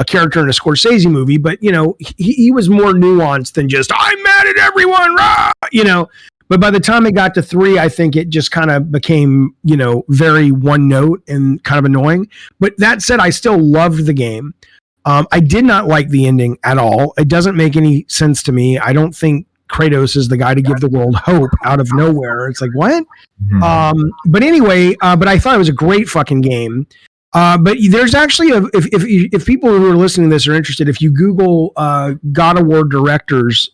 character in a Scorsese movie, but he was more nuanced than just I'm mad at everyone, rah! But by the time it got to 3, I think it just kind of became very one note and kind of annoying. But that said, I still loved the game. I did not like the ending at all. It doesn't make any sense to me. I don't think Kratos is the guy to give the world hope out of nowhere. It's like, what? Mm-hmm. But anyway, but I thought it was a great fucking game. But there's actually if people who are listening to this are interested, if you Google God of War directors,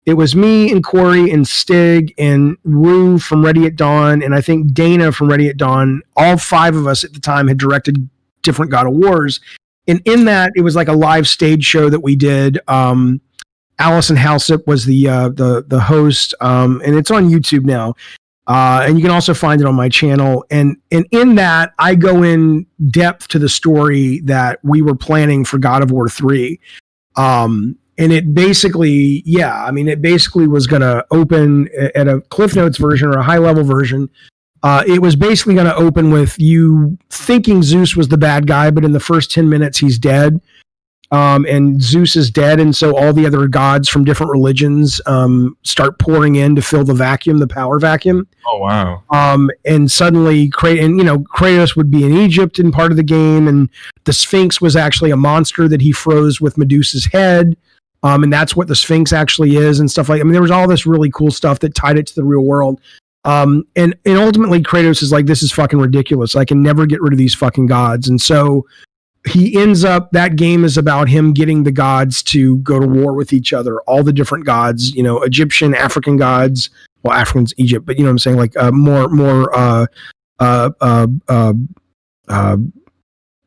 it was me and Corey and Stig and Rue from Ready at Dawn, and I think Dana from Ready at Dawn. All 5 of us at the time had directed different God of Wars, and in that it was like a live stage show that we did. Allison Halsip was the host, and it's on YouTube now. And you can also find it on my channel. And in that, I go in depth to the story that we were planning for God of War 3. And it basically, it basically was going to open at a Cliff Notes version or a high level version. It was basically going to open with you thinking Zeus was the bad guy, but in the first 10 minutes, he's dead. And Zeus is dead, and so all the other gods from different religions start pouring in to fill the vacuum, the power vacuum. Oh wow! And suddenly, Kratos would be in Egypt in part of the game, and the Sphinx was actually a monster that he froze with Medusa's head, and that's what the Sphinx actually is, and stuff like. I mean, there was all this really cool stuff that tied it to the real world. And ultimately, Kratos is like, this is fucking ridiculous. I can never get rid of these fucking gods, and so. He ends up, that game is about him getting the gods to go to war with each other, all the different gods, Egyptian, African gods, well, African's Egypt, but you know what I'm saying, like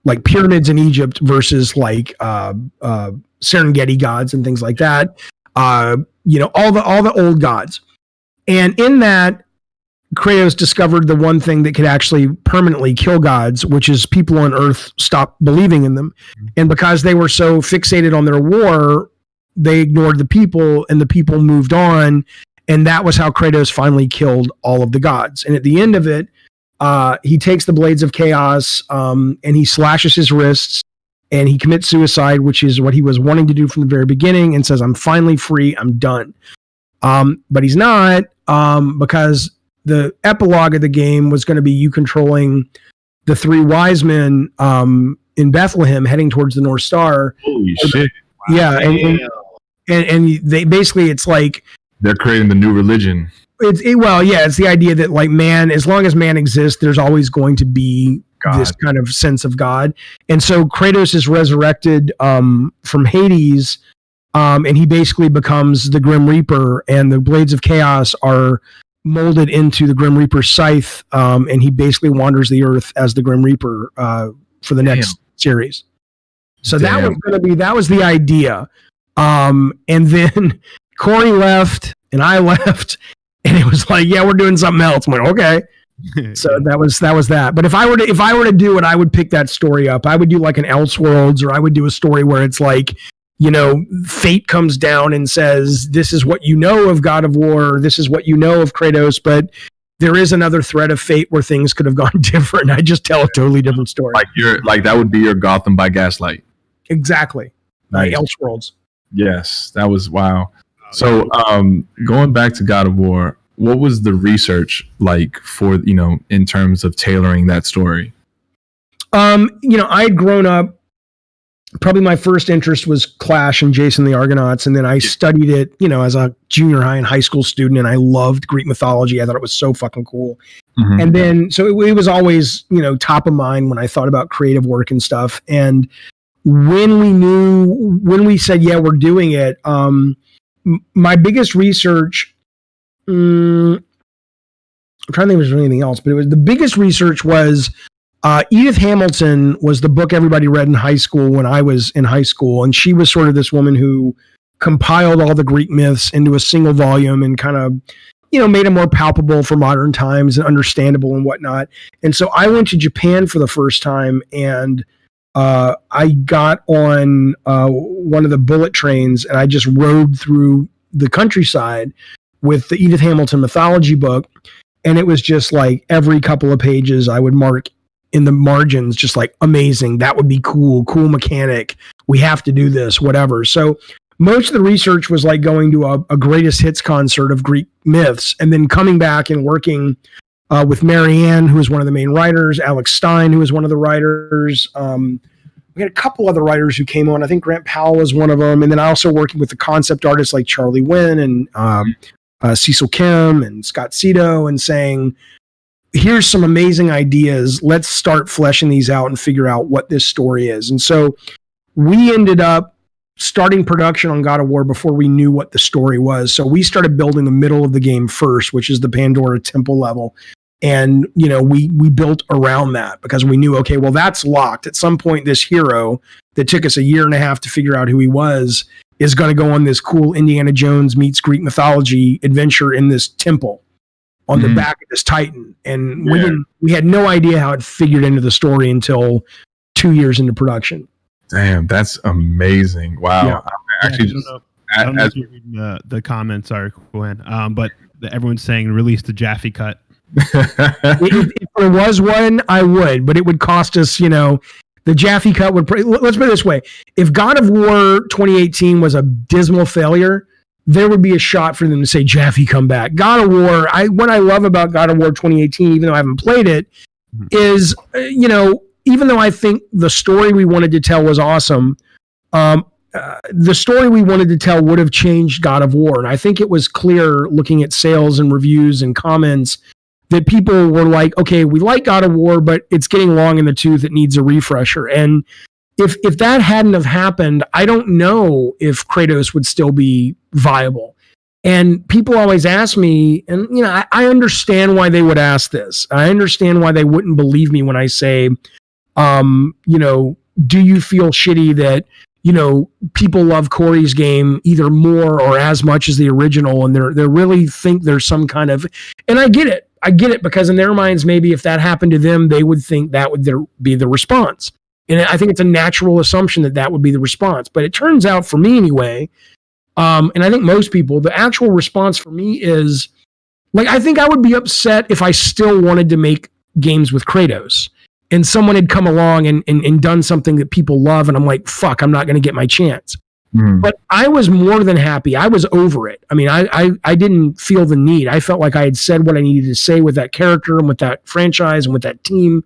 like pyramids in Egypt versus like Serengeti gods and things like that. All the old gods. And in that, Kratos discovered the one thing that could actually permanently kill gods, which is people on Earth stopped believing in them. And because they were so fixated on their war, they ignored the people, and the people moved on. And that was how Kratos finally killed all of the gods. And at the end of it, he takes the Blades of Chaos and he slashes his wrists and he commits suicide, which is what he was wanting to do from the very beginning, and says, I'm finally free, I'm done. But he's not, because the epilogue of the game was going to be you controlling the 3 wise men in Bethlehem heading towards the North Star. Holy shit. Yeah. And they basically, it's like they're creating the new religion. It's the idea that like man, as long as man exists, there's always going to be God. This kind of sense of God. And so Kratos is resurrected from Hades, and he basically becomes the Grim Reaper, and the Blades of Chaos are molded into the Grim Reaper's scythe, and he basically wanders the earth as the Grim Reaper for the next series. So that was the idea. And then Corey left and I left, and it was like, yeah, we're doing something else. I'm like, okay. So that was that. But if I were to do it, I would pick that story up. I would do like an Elseworlds, or I would do a story where it's like, fate comes down and says, this is what you know of God of War, this is what you know of Kratos, but there is another thread of fate where things could have gone different. I just tell a totally different story. Like that would be your Gotham by Gaslight. Exactly. Nice. Like Elseworlds. Yes, that was wow. So going back to God of War, what was the research like for, in terms of tailoring that story? I had grown up, probably my first interest was Clash and Jason the Argonauts, and then I studied it, as a junior high and high school student, and I loved Greek mythology. I thought it was so fucking cool. Mm-hmm. And then, so it was always, top of mind when I thought about creative work and stuff. And, when we said, yeah, we're doing it, my biggest research, I'm trying to think if there's anything else, but the biggest research was Edith Hamilton was the book everybody read in high school when I was in high school. And she was sort of this woman who compiled all the Greek myths into a single volume and kind of, made them more palpable for modern times and understandable and whatnot. And so I went to Japan for the first time, and I got on one of the bullet trains, and I just rode through the countryside with the Edith Hamilton mythology book. And it was just like every couple of pages I would mark in the margins, just like, amazing, that would be cool mechanic, we have to do this, whatever. So most of the research was like going to a greatest hits concert of Greek myths, and then coming back and working with Marianne, who was one of the main writers, Alex Stein, who was one of the writers. We had a couple other writers who came on. I think Grant Powell was one of them. And then also working with the concept artists like Charlie Wynn and Cecil Kim and Scott Cito, and saying, here's some amazing ideas. Let's start fleshing these out and figure out what this story is. And so we ended up starting production on God of War before we knew what the story was. So we started building the middle of the game first, which is the Pandora Temple level. And, we built around that because we knew, okay, well, that's locked. At some point, this hero that took us a year and a half to figure out who he was is going to go on this cool Indiana Jones meets Greek mythology adventure in this temple on the back of this Titan. And we had no idea how it figured into the story until 2 years into production. Damn, that's amazing. Wow. Yeah. I don't know if you're reading the comments are cool, but everyone's saying release the Jaffe cut. If there was one, I would, but it would cost us, the Jaffe cut would, let's put it this way. If God of War 2018 was a dismal failure, there would be a shot for them to say, Jaffe, come back. God of War, what I love about God of War 2018, even though I haven't played it, is, even though I think the story we wanted to tell was awesome, the story we wanted to tell would have changed God of War. And I think it was clear looking at sales and reviews and comments that people were like, okay, we like God of War, but it's getting long in the tooth. It needs a refresher. And if that hadn't have happened, I don't know if Kratos would still be viable. And people always ask me, and I understand why they would ask this. I understand why they wouldn't believe me when I say, do you feel shitty that, people love Corey's game either more or as much as the original, and they really think there's some kind of, and I get it because in their minds, maybe if that happened to them, they would think that would be the response. And I think it's a natural assumption that would be the response. But it turns out, for me anyway, and I think most people, the actual response for me is, like, I think I would be upset if I still wanted to make games with Kratos and someone had come along and done something that people love, and I'm like, fuck, I'm not going to get my chance. But I was more than happy. I was over it. I mean, I didn't feel the need. I felt like I had said what I needed to say with that character and with that franchise and with that team.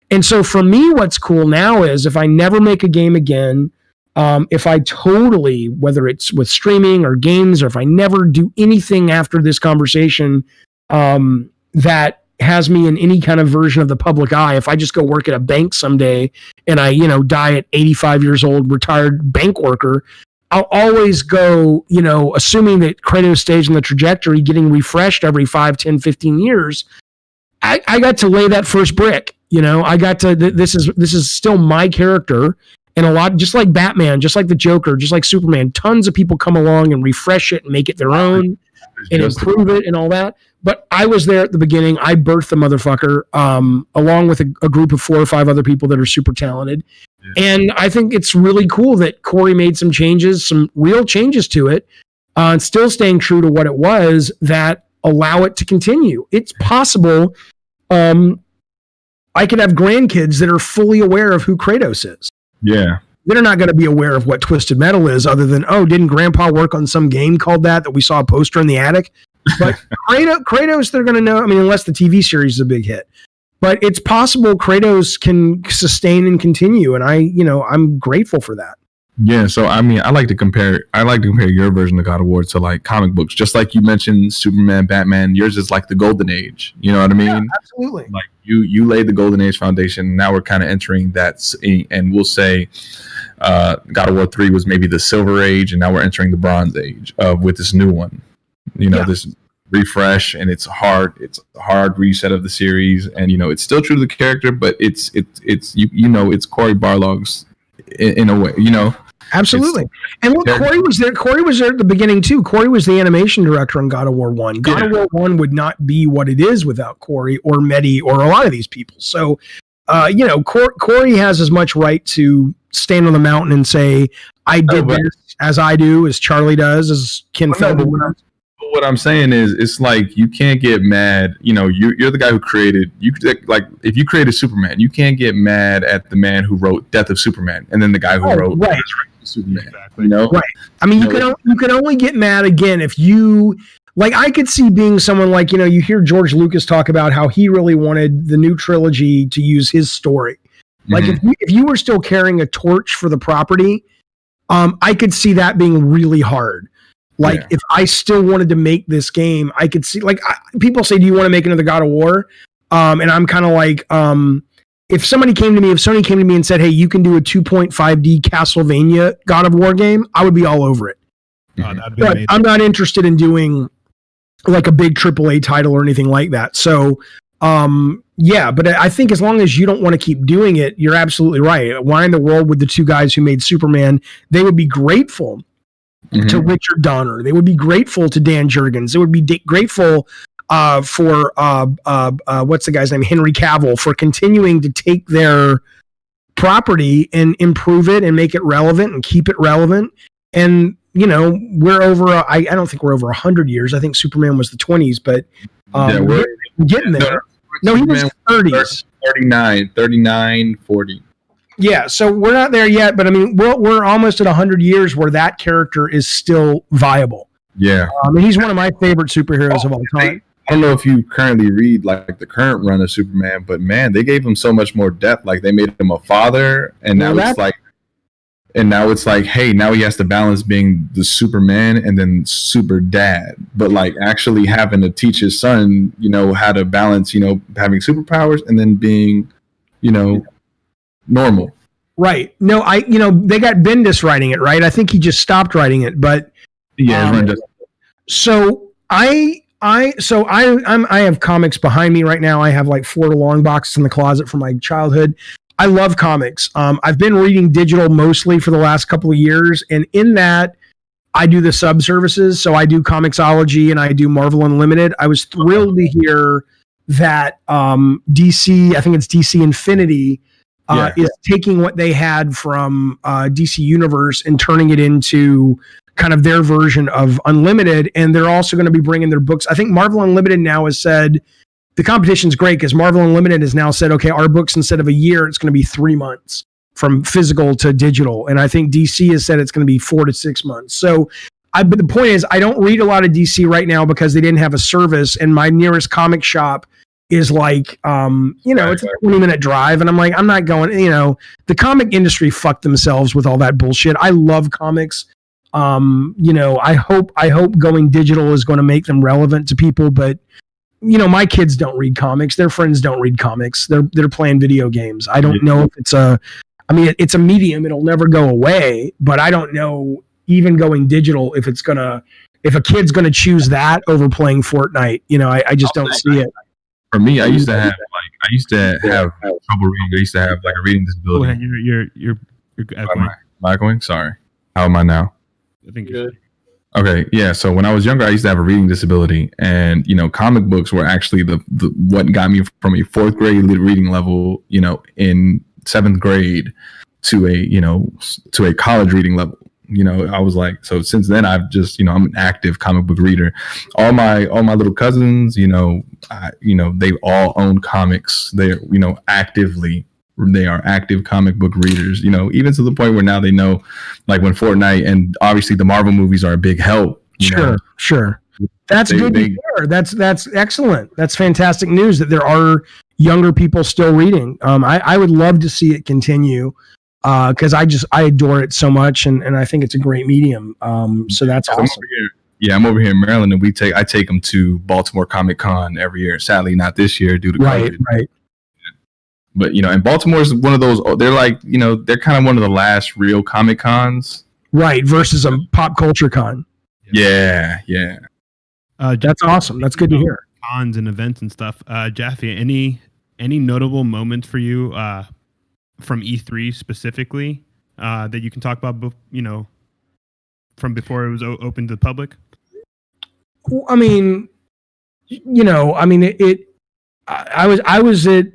And so for me, what's cool now is if I never make a game again, if I totally, whether it's with streaming or games, or if I never do anything after this conversation that has me in any kind of version of the public eye, if I just go work at a bank someday and I, die at 85 years old, retired bank worker, I'll always go, assuming that Kratos stays on the trajectory, getting refreshed every 5, 10, 15 years. I got to lay that first brick. I got to, this is still my character. And a lot, just like Batman, just like the Joker, just like Superman, tons of people come along and refresh it and make it their own and improve it and all that. But I was there at the beginning. I birthed the motherfucker, along with a group of 4 or 5 other people that are super talented. Yeah. And I think it's really cool that Corey made some changes, some real changes to it, and still staying true to what it was that allow it to continue. It's possible I could have grandkids that are fully aware of who Kratos is. Yeah. They're not going to be aware of what Twisted Metal is other than, didn't Grandpa work on some game called that we saw a poster in the attic? But Kratos, they're going to know, unless the TV series is a big hit. But it's possible Kratos can sustain and continue, and I'm grateful for that. Yeah, so I mean, I like to compare your version of God of War to like comic books. Just like you mentioned, Superman, Batman. Yours is like the golden age. You know what I mean? Yeah, absolutely. Like you laid the golden age foundation. Now we're kind of entering that, and we'll say God of War 3 was maybe the silver age, and now we're entering the bronze age with this new one. You know, this refresh, and it's a hard reset of the series, and you know it's still true to the character, but it's you know it's Cory Barlog's in a way, you know. Absolutely. And look, Cory was there at the beginning too. Cory was the animation director on God of War 1. God of War 1 would not be what it is without Cory or Mehdi or a lot of these people. So you know, Cory has as much right to stand on the mountain and say, I did this as I do, as Charlie does, as Ken Feldman does. What I'm saying is, it's like you can't get mad. You know, you're the guy who created. Like if you created Superman, you can't get mad at the man who wrote Death of Superman, and then the guy who wrote Superman. Exactly. You know, right? I mean, you can only get mad again if you like. I could see being someone like, you know, you hear George Lucas talk about how he really wanted the new trilogy to use his story. Like if you were still carrying a torch for the property, I could see that being really hard. Like if I still wanted to make this game, I could see like people say, do you want to make another God of War? And I'm kind of like, if Sony came to me and said, hey, you can do a 2.5D Castlevania God of War game, I would be all over it. But I'm not interested in doing like a big AAA title or anything like that. So, but I think as long as you don't want to keep doing it, you're absolutely right. Why in the world would the two guys who made Superman, they would be grateful to Richard Donner. They would be grateful to Dan Jurgens. They would be grateful for what's the guy's name? Henry Cavill, for continuing to take their property and improve it and make it relevant and keep it relevant. And, you know, we're over, I don't think we're over 100 years. I think Superman was the 20s, but we're getting there. No, he was 30s. 39, 40. Yeah, so we're not there yet, but I mean, we're almost at 100 years where that character is still viable. Yeah. And he's one of my favorite superheroes of all time. I don't know if you currently read like the current run of Superman, but man, they gave him so much more depth. Like they made him a father, and now it's like, hey, now he has to balance being the Superman and then super dad, but like actually having to teach his son, you know, how to balance, you know, having superpowers and then being, you know, normal. Right. No, they got Bendis writing it, right? I think he just stopped writing it, but so I have comics behind me right now. I have like 4 long boxes in the closet from my childhood. I love comics. I've been reading digital mostly for the last couple of years, and in that I do the subservices. So I do Comixology and I do Marvel Unlimited. I was thrilled to hear that DC, I think it's DC Infinity, is taking what they had from DC Universe and turning it into kind of their version of Unlimited. And they're also going to be bringing their books. I think Marvel Unlimited now has said the competition's great because Marvel Unlimited has now said, okay, our books, instead of a year, it's going to be 3 months from physical to digital. And I think DC has said it's going to be 4 to 6 months. So but the point is, I don't read a lot of DC right now because they didn't have a service. And my nearest comic shop is like, it's a 20-minute drive. And I'm like, I'm not going, the comic industry fucked themselves with all that bullshit. I love comics. I hope going digital is going to make them relevant to people, but my kids don't read comics. Their friends don't read comics. They're playing video games. I don't know if it's a medium. It'll never go away, but I don't know, even going digital, if a kid's going to choose that over playing Fortnite. I just don't see it. For me, I used to have trouble reading. I used to have like a reading disability. You're Am I going? Sorry. How am I now? I think you're good. Okay, yeah. So when I was younger, I used to have a reading disability, and comic books were actually the what got me from a 4th grade reading level, in 7th grade to a college reading level. I was like, so since then I've just, I'm an active comic book reader. All my little cousins, they all own comics. They're, they are active comic book readers, even to the point where now they know, like when Fortnite and obviously the Marvel movies are a big help. Sure. That's good to hear. That's excellent. That's fantastic news that there are younger people still reading. I would love to see it continue. because I adore it so much, and I think it's a great medium. So that's awesome. I'm over here in Maryland, and I take them to Baltimore Comic Con every year. Sadly, not this year due to COVID. Right. But and Baltimore is one of those. They're like they're kind of one of the last real Comic Cons. Right, versus a pop culture con. Yeah. That's awesome. That's good to hear. Cons and events and stuff. Jaffe, any notable moments for you from E3 specifically that you can talk about? From before it was open to the public. I mean, I was at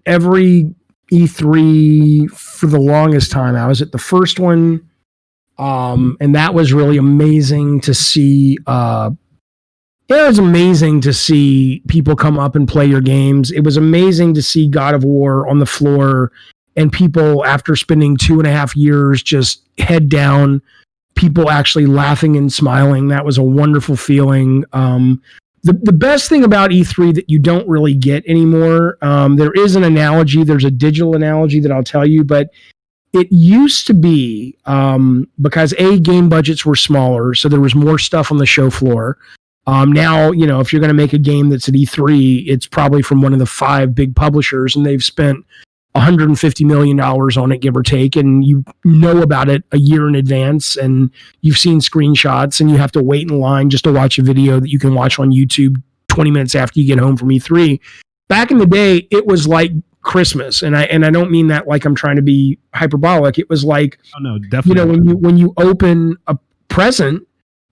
every E3 for the longest time. I was at the first one, and that was really amazing to see. It was amazing to see people come up and play your games. It was amazing to see God of War on the floor and people, after spending 2.5 years, just head down, people actually laughing and smiling. That was a wonderful feeling. The best thing about E3 that you don't really get anymore, there is an analogy. There's a digital analogy that I'll tell you, but it used to be, because game budgets were smaller, so there was more stuff on the show floor. Now, if you're going to make a game that's at E3, it's probably from one of the 5 big publishers, and they've spent $150 million on it, give or take, and you know about it a year in advance, and you've seen screenshots, and you have to wait in line just to watch a video that you can watch on YouTube 20 minutes after you get home from E3. Back in the day, it was like Christmas, and I don't mean that like I'm trying to be hyperbolic. It was like, no, definitely. When you open a present,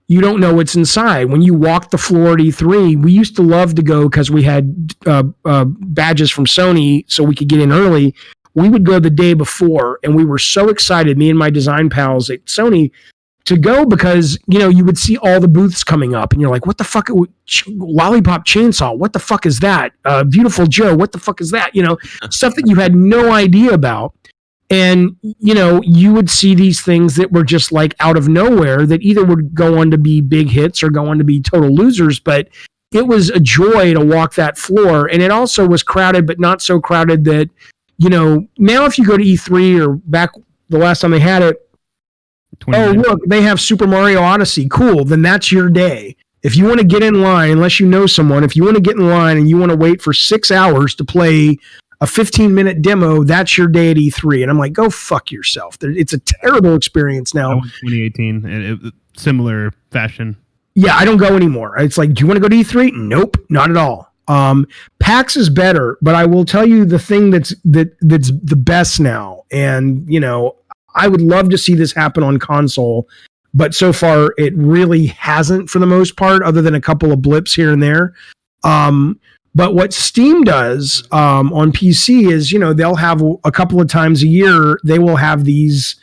you don't know what's inside. When you walk the floor at E3, we used to love to go because we had badges from Sony so we could get in early. We would go the day before, and we were so excited, me and my design pals at Sony, to go because, you would see all the booths coming up, and you're like, what the fuck? Lollipop Chainsaw, what the fuck is that? Beautiful Joe, what the fuck is that? Stuff that you had no idea about. And, you would see these things that were just like out of nowhere that either would go on to be big hits or go on to be total losers. But it was a joy to walk that floor. And it also was crowded, but not so crowded that, now if you go to E3 or back the last time they had it, look, they have Super Mario Odyssey. Cool. Then that's your day. If you want to get in line, unless you know someone, if you want to get in line and you want to wait for 6 hours to play a 15-minute demo, that's your day at E3. And I'm like, go fuck yourself. It's a terrible experience now. That was 2018, and similar fashion. Yeah, I don't go anymore. It's like, do you want to go to E3? Nope, not at all. PAX is better, but I will tell you the thing that's the best now. And, I would love to see this happen on console, but so far it really hasn't for the most part, other than a couple of blips here and there. But what Steam does on PC is, they'll have a couple of times a year, they will have these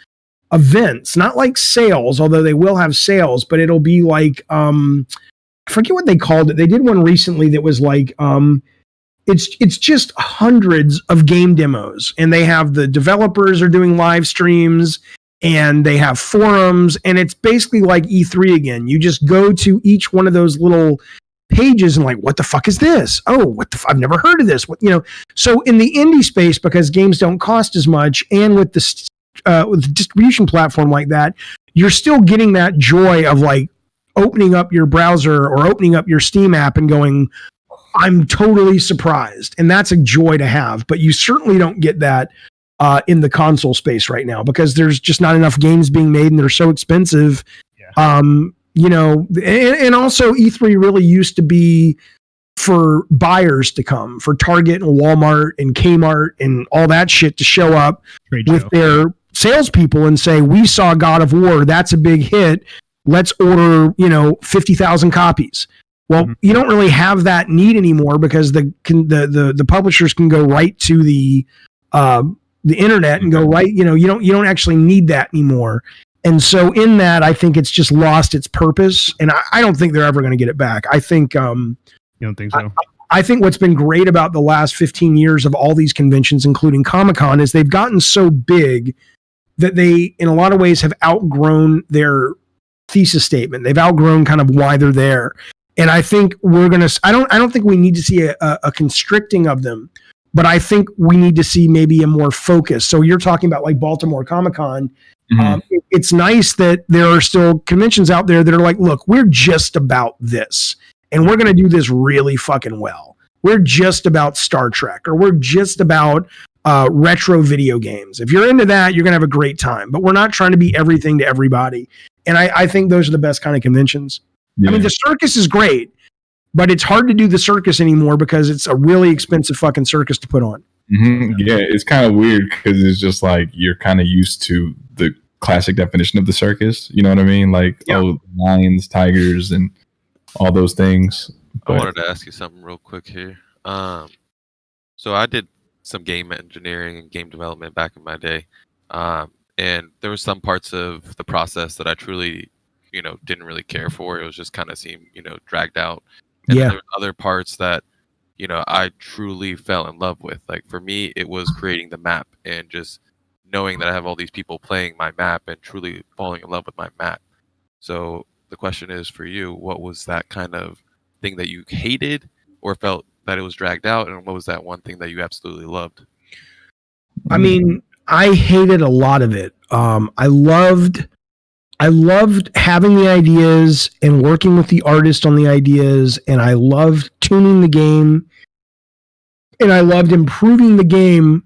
events, not like sales, although they will have sales, but it'll be like, I forget what they called it. They did one recently that was like, it's just hundreds of game demos, and they have the developers are doing live streams, and they have forums, and it's basically like E3 again. You just go to each one of those little pages and like, what the fuck is this? Oh, I've never heard of this. So in the indie space, because games don't cost as much, and with the distribution platform like that, you're still getting that joy of like opening up your browser or opening up your Steam app and going, I'm totally surprised. And that's a joy to have, but you certainly don't get that in the console space right now, because there's just not enough games being made, and they're so expensive. Yeah. And also E3 really used to be for buyers to come, for Target and Walmart and Kmart and all that shit to show up with their salespeople and say, we saw God of War, that's a big hit, let's order 50,000 copies. Well, you don't really have that need anymore, because the publishers can go right to the internet and go right. You don't actually need that anymore. And so in that, I think it's just lost its purpose, and I don't think they're ever going to get it back. I think you don't think so? I think what's been great about the last 15 years of all these conventions, including Comic-Con, is they've gotten so big that they, in a lot of ways, have outgrown their thesis statement. They've outgrown kind of why they're there. And I think I don't think we need to see a constricting of them, but I think we need to see maybe a more focus. So you're talking about like Baltimore Comic-Con. It's nice that there are still conventions out there that are like, look, we're just about this, and we're going to do this really fucking well. We're just about Star Trek, or we're just about retro video games. If you're into that, you're going to have a great time, but we're not trying to be everything to everybody. And I think those are the best kind of conventions. Yeah. I mean, the circus is great, but it's hard to do the circus anymore because it's a really expensive fucking circus to put on. Yeah, it's kind of weird because it's just like you're kind of used to the classic definition of the circus. You know what I mean? Like, lions, tigers, and all those things. I wanted to ask you something real quick here. So I did some game engineering and game development back in my day. And there were some parts of the process that I truly, didn't really care for. It was just kind of seemed, dragged out. And there were other parts that, I truly fell in love with. Like for me, it was creating the map and just knowing that I have all these people playing my map and truly falling in love with my map. So the question is for you, what was that kind of thing that you hated or felt that it was dragged out? And what was that one thing that you absolutely loved? I mean, I hated a lot of it. I loved having the ideas and working with the artist on the ideas, and I loved tuning the game, and I loved improving the game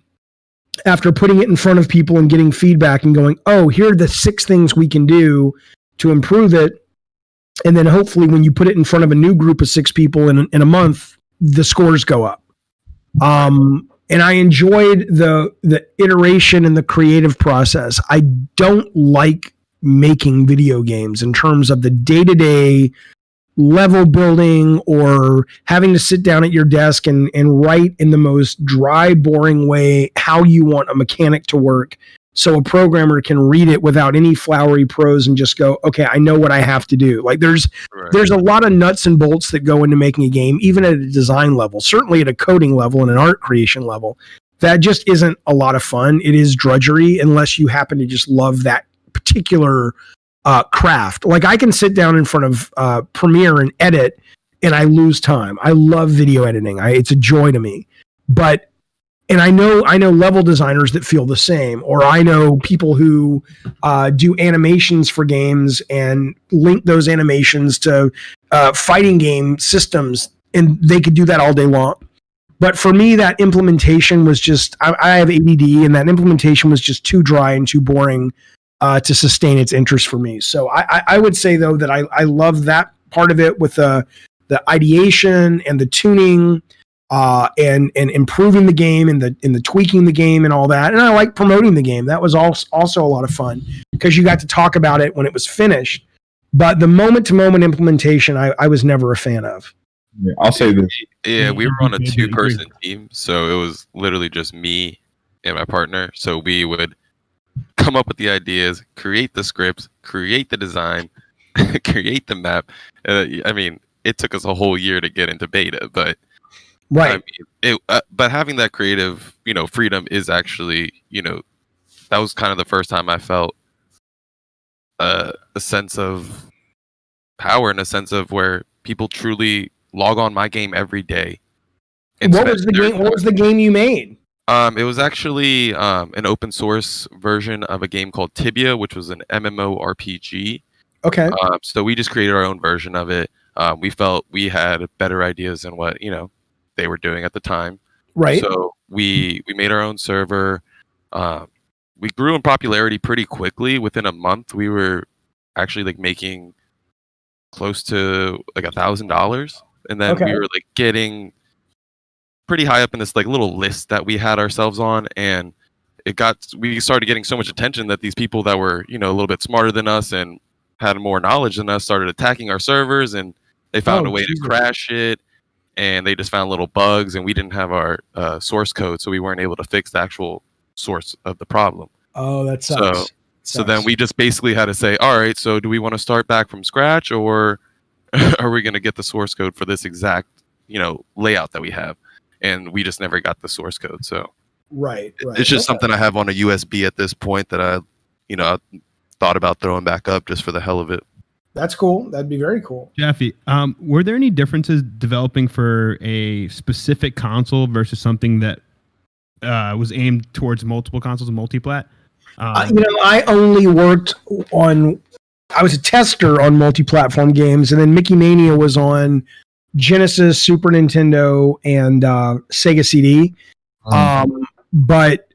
after putting it in front of people and getting feedback and going, oh, here are the 6 things we can do to improve it. And then hopefully when you put it in front of a new group of 6 people in a month, the scores go up. And I enjoyed the iteration and the creative process. I don't like making video games in terms of the day-to-day level building or having to sit down at your desk and write in the most dry, boring way how you want a mechanic to work so a programmer can read it without any flowery prose and just go, okay, I know what I have to do. Like there's a lot of nuts and bolts that go into making a game, even at a design level, certainly at a coding level and an art creation level. That just isn't a lot of fun. It is drudgery unless you happen to just love that particular craft. Like I can sit down in front of Premiere and edit and I lose time. I love video editing. It's a joy to me. And I know level designers that feel the same, or I know people who do animations for games and link those animations to fighting game systems, and they could do that all day long. But for me, that implementation was just, I have ADD, and that implementation was just too dry and too boring to sustain its interest for me. So I would say, though, that I love that part of it with the ideation and the tuning, and improving the game and the tweaking the game and all that. And I like promoting the game. That was also a lot of fun because you got to talk about it when it was finished. But the moment-to-moment implementation, I was never a fan of. Yeah, I'll say this. Yeah, we were on a 2-person team, so it was literally just me and my partner. So we would come up with the ideas, create the scripts, create the design, create the map. I mean, it took us a whole year to get into beta, but right. I mean, but having that creative, freedom is actually, that was kind of the first time I felt a sense of power and a sense of where people truly log on my game every day. What was the game? What was the game you made? It was actually an open source version of a game called Tibia, which was an MMORPG. Okay. So we just created our own version of it. We felt we had better ideas than what they were doing at the time. Right. So we made our own server. We grew in popularity pretty quickly. Within a month, we were actually like making close to like $1,000, and then we were like getting pretty high up in this like little list that we had ourselves on, and we started getting so much attention that these people that were a little bit smarter than us and had more knowledge than us started attacking our servers, and they found a way to crash it, and they just found little bugs, and we didn't have our source code, so we weren't able to fix the actual source of the problem. Oh, that sucks. So then we just basically had to say, all right, so do we want to start back from scratch, or are we going to get the source code for this exact layout that we have? And we just never got the source code. So right. It's just something I have on a USB at this point that I thought about throwing back up just for the hell of it. That's cool. That'd be very cool. Jaffe, were there any differences developing for a specific console versus something that was aimed towards multiple consoles and multiplat. I only worked on. I was a tester on multi-platform games, and then Mickey Mania was on Genesis, Super Nintendo, and Sega CD. But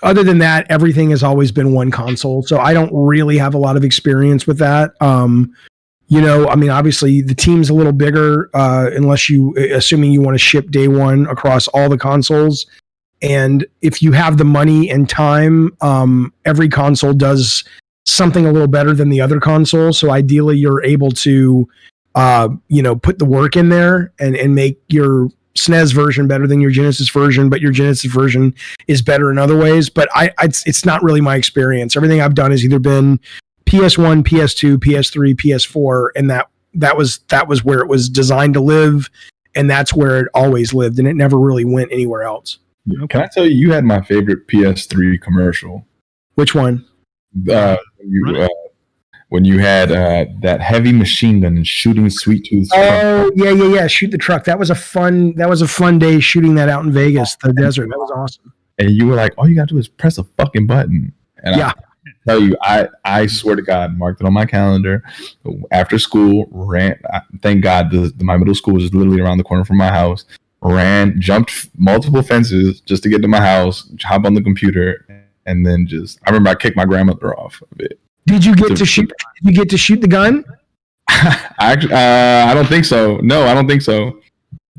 other than that, everything has always been one console. So I don't really have a lot of experience with that. Obviously the team's a little bigger, assuming you want to ship day one across all the consoles. And if you have the money and time, every console does something a little better than the other console. So ideally you're able to, put the work in there and make your SNES version better than your Genesis version, but your Genesis version is better in other ways. But it's not really my experience. Everything I've done has either been PS1, PS2, PS3, PS4, and that was where it was designed to live, and that's where it always lived, and it never really went anywhere else. Can I tell you, you had my favorite PS3 commercial? Which one? When you had that heavy machine gun and shooting Sweet Tooth. Oh, yeah. Shoot the truck. That was a fun day shooting that out in Vegas, the desert. That was awesome. And you were like, all you got to do is press a fucking button. And yeah. I tell you, I swear to God, marked it on my calendar. After school, ran. Thank God, my middle school was literally around the corner from my house. Jumped multiple fences just to get to my house, hop on the computer, and then I remember I kicked my grandmother off of it. Did you get to shoot? Did you get to shoot the gun? I don't think so. No, I don't think so.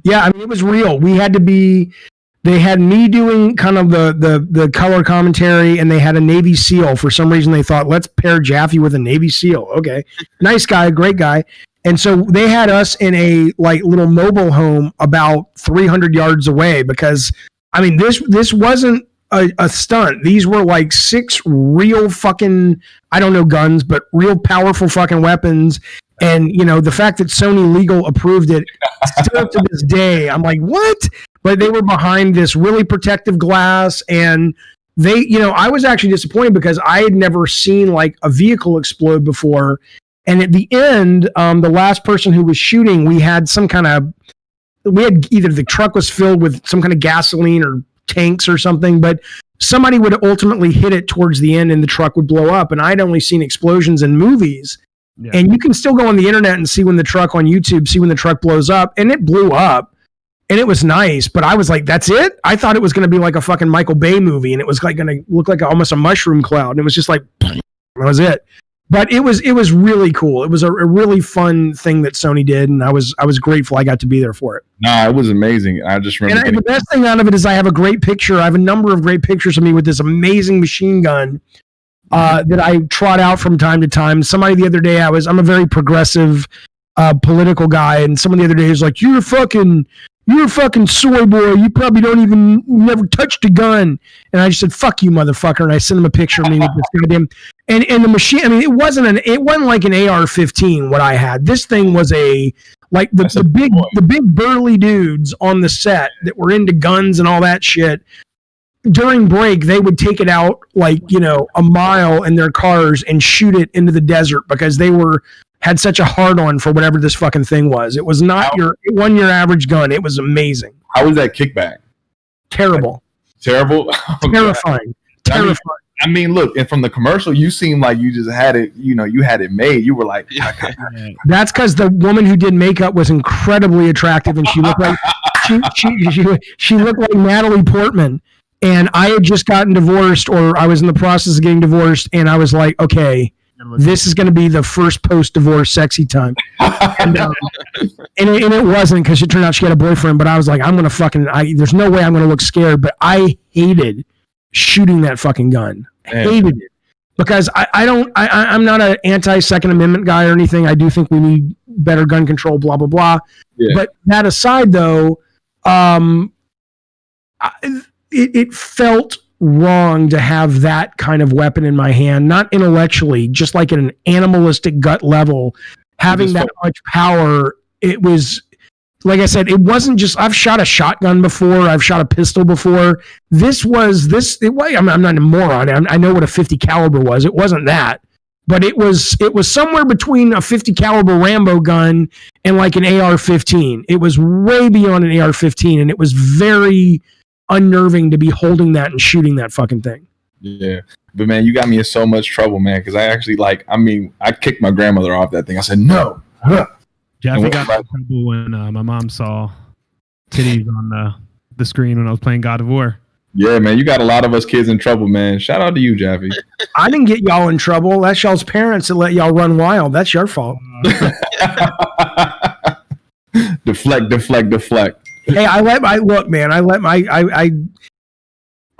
Yeah, I mean, it was real. They had me doing kind of the color commentary, and they had a Navy SEAL. For some reason, they thought, let's pair Jaffe with a Navy SEAL. Okay, nice guy, great guy. And so they had us in a little mobile home about 300 yards away because, I mean, this wasn't a stunt. These were 6 real fucking, I don't know guns, but real powerful fucking weapons. And, the fact that Sony Legal approved it still to this day, I'm like, what? But they were behind this really protective glass, and they, I was actually disappointed because I had never seen a vehicle explode before. And at the end, the last person who was shooting, we had either the truck was filled with some kind of gasoline or tanks or something, but somebody would ultimately hit it towards the end and the truck would blow up. And I'd only seen explosions in movies. Yeah. And you can still go on the internet and see when the truck blows up, and it blew up. And it was nice, but I was like, that's it? I thought it was going to be like a fucking Michael Bay movie, and it was going to look like almost a mushroom cloud. And it was just that was it. But it was really cool. It was a really fun thing that Sony did, and I was grateful I got to be there for it. No, it was amazing. I just remember. And the best thing out of it is I have a great picture. I have a number of great pictures of me with this amazing machine gun that I trot out from time to time. Somebody the other day, I'm a very progressive political guy, and someone the other day was like, "You're a fucking soy boy. You probably never touched a gun." And I just said, "Fuck you, motherfucker." And I sent him a picture of me with this goddamn and the machine. I mean, it wasn't like an AR-15. What I had, this thing was the big burly dudes on the set that were into guns and all that shit. During break, they would take it out a mile in their cars and shoot it into the desert because they had such a hard-on for whatever this fucking thing was. It was not your average gun. It was amazing. How was that kickback? Terrible. Terrible? Terrifying. Terrifying. I mean, look, and from the commercial, you seemed like you just had it, you had it made. You were like... That's because the woman who did makeup was incredibly attractive, and she looked like she looked like Natalie Portman. And I had just gotten divorced, or I was in the process of getting divorced, and I was like, okay, this is going to be the first post-divorce sexy time. And it wasn't, because it turned out she had a boyfriend, but I was like, I'm going to there's no way I'm going to look scared, but I hated shooting that fucking gun. Hated it. Because I'm not an anti-Second Amendment guy or anything. I do think we need better gun control, blah, blah, blah. Yeah. But that aside, though, it felt wrong to have that kind of weapon in my hand, not intellectually, just like at an animalistic gut level, having that much power. It was, like I said, it wasn't just, I've shot a shotgun before, I've shot a pistol before. I'm not a moron. I know what a 50 caliber was. It wasn't that, but it was somewhere between a 50 caliber Rambo gun and like an AR-15. It was way beyond an AR-15, and it was very unnerving to be holding that and shooting that fucking thing. Yeah. But man, you got me in so much trouble, man, because I actually I kicked my grandmother off that thing. I said, no. Jaffe got in trouble when my mom saw titties on the screen when I was playing God of War. Yeah, man, you got a lot of us kids in trouble, man. Shout out to you, Jaffe. I didn't get y'all in trouble. That's y'all's parents that let y'all run wild. That's your fault. Deflect. Hey,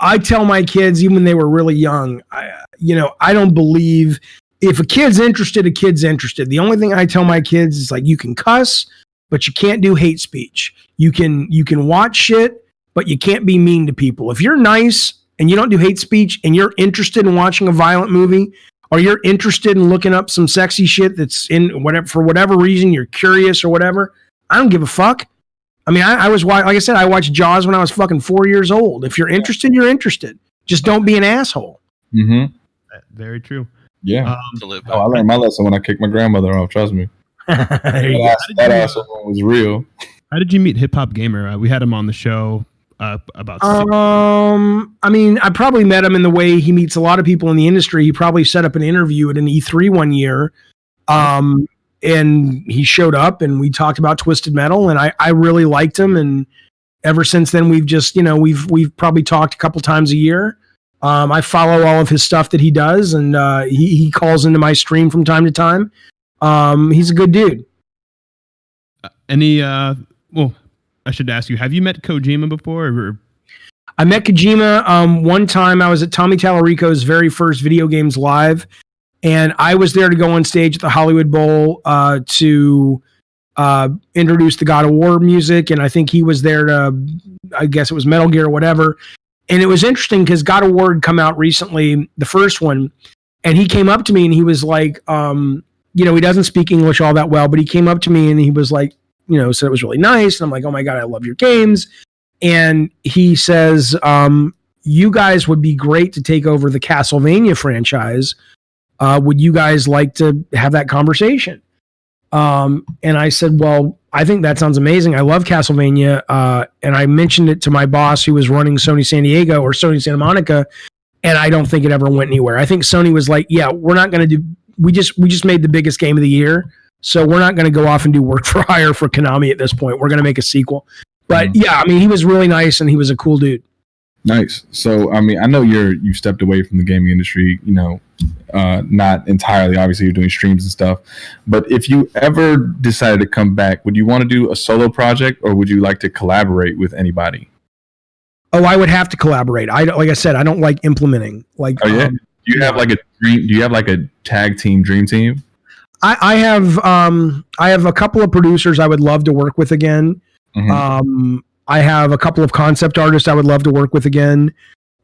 I tell my kids, even when they were really young, I don't believe if a kid's interested, a kid's interested. The only thing I tell my kids is like, you can cuss, but you can't do hate speech. You can watch shit, but you can't be mean to people. If you're nice and you don't do hate speech and you're interested in watching a violent movie, or you're interested in looking up some sexy shit that's in whatever, for whatever reason, you're curious or whatever, I don't give a fuck. I mean, I was, like I said, I watched Jaws when I was fucking 4 years old. If you're interested, you're interested. Just don't be an asshole. Mm-hmm. Very true. Yeah. I learned my lesson when I kicked my grandmother off. Trust me. that asshole was real. How did you meet Hip Hop Gamer? We had him on the show about. I mean, I probably met him in the way he meets a lot of people in the industry. He probably set up an interview at an E3 one year. And he showed up and we talked about Twisted Metal, and I really liked him. And ever since then, we've just, we've probably talked a couple times a year. I follow all of his stuff that he does, and he calls into my stream from time to time. He's a good dude. Well, I should ask you, have you met Kojima before? Or? I met Kojima one time. I was at Tommy Tallarico's very first Video Games Live, and I was there to go on stage at the Hollywood Bowl to introduce the God of War music, and I think he was there to, I guess it was Metal Gear or whatever. And it was interesting because God of War had come out recently, the first one, and he came up to me and he was like, he doesn't speak English all that well, but he came up to me and he was like, said it was really nice. And I'm like, oh my God, I love your games. And he says, you guys would be great to take over the Castlevania franchise. Would you guys like to have that conversation? And I said, well, I think that sounds amazing. I love Castlevania. And I mentioned it to my boss who was running Sony San Diego or Sony Santa Monica. And I don't think it ever went anywhere. I think Sony was like, yeah, we're not going to do, we just made the biggest game of the year. So we're not going to go off and do work for hire for Konami at this point. We're going to make a sequel. But yeah, I mean, he was really nice and he was a cool dude. Nice. So, I mean, I know you stepped away from the gaming industry, not entirely. Obviously, you're doing streams and stuff. But if you ever decided to come back, would you want to do a solo project or would you like to collaborate with anybody? Oh, I would have to collaborate. Like I said, I don't like implementing. Like, oh yeah. Do you have like a dream? Do you have like a tag team dream team? I have a couple of producers I would love to work with again. Mm-hmm. I have a couple of concept artists I would love to work with again.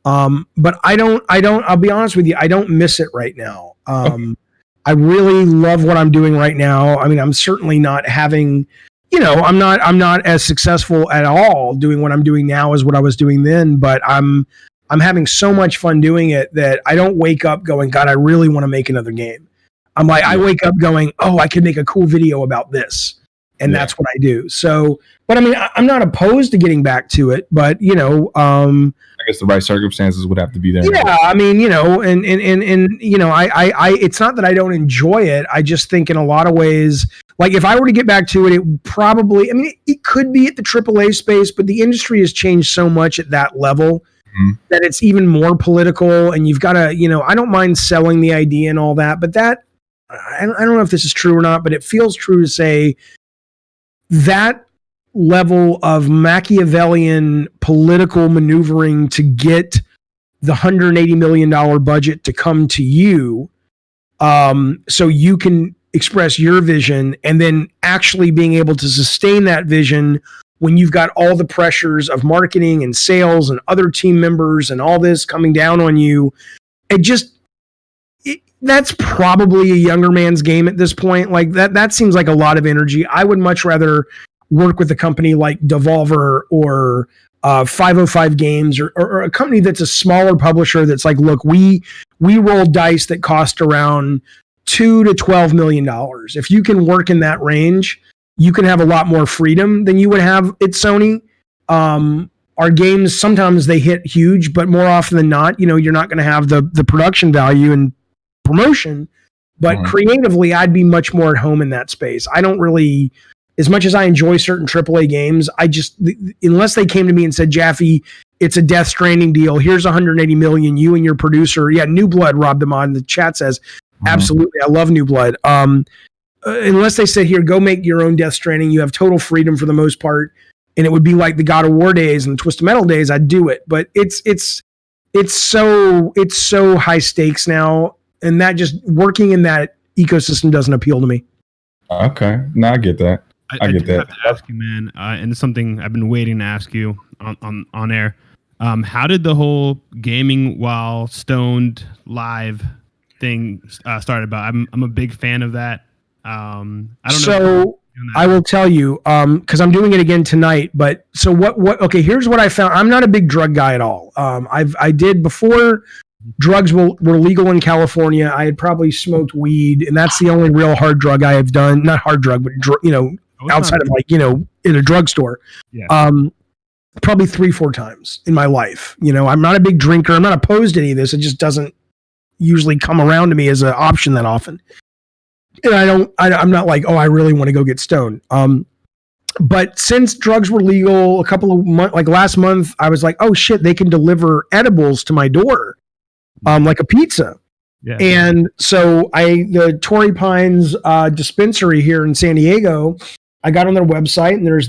But I'll be honest with you, I don't miss it right now. I really love what I'm doing right now. I mean, I'm certainly not having, I'm not as successful at all doing what I'm doing now as what I was doing then, but I'm having so much fun doing it that I don't wake up going, God, I really want to make another game. I'm like, I wake up going, oh, I could make a cool video about this. And that's what I do. So, but I mean, I'm not opposed to getting back to it, but I guess the right circumstances would have to be there. Yeah. I mean, and it's not that I don't enjoy it. I just think in a lot of ways, like if I were to get back to it, it probably, I mean, it could be at the AAA space, but the industry has changed so much at that level that it's even more political, and you've got to, I don't mind selling the idea and all that, but that, I don't know if this is true or not, but it feels true to say that level of Machiavellian political maneuvering to get the $180 million budget to come to you, so you can express your vision, and then actually being able to sustain that vision when you've got all the pressures of marketing and sales and other team members and all this coming down on you. That's probably a younger man's game at this point. Like that seems like a lot of energy. I would much rather work with a company like Devolver or 505 Games or a company that's a smaller publisher that's like, look, we roll dice that cost around $2 to $12 million. If you can work in that range, you can have a lot more freedom than you would have at Sony. our games, sometimes they hit huge, but more often than not, you're not going to have the production value and promotion. But creatively, I'd be much more at home in that space. I don't really, as much as I enjoy certain AAA games, unless they came to me and said, Jaffe, it's a Death Stranding deal. Here's 180 million. You and your producer. Yeah, New Blood, Rob Demond. The chat says, absolutely. I love New Blood. Unless they said, here, go make your own Death Stranding. You have total freedom for the most part. And it would be like the God of War days and Twisted Metal days. I'd do it. But it's so high stakes now. And that just working in that ecosystem doesn't appeal to me. Okay. No, I get that. I get that. Have to ask you, man, and it's something I've been waiting to ask you on air. How did the whole gaming while stoned live thing start about? I'm a big fan of that. I don't know. So I will tell you, because I'm doing it again tonight. But so what? Okay, here's what I found. I'm not a big drug guy at all. I did before drugs were legal in California. I had probably smoked weed, and that's the only real hard drug I have done. Not hard drug, but outside of in a drugstore. Yeah. Probably 3-4 times in my life. I'm not a big drinker. I'm not opposed to any of this. It just doesn't usually come around to me as an option that often. And I'm not like, oh, I really want to go get stoned. But since drugs were legal a couple of months, like last month, I was like, oh shit, they can deliver edibles to my door. Like a pizza. Yeah. And so the Torrey Pines dispensary here in San Diego, I got on their website and there's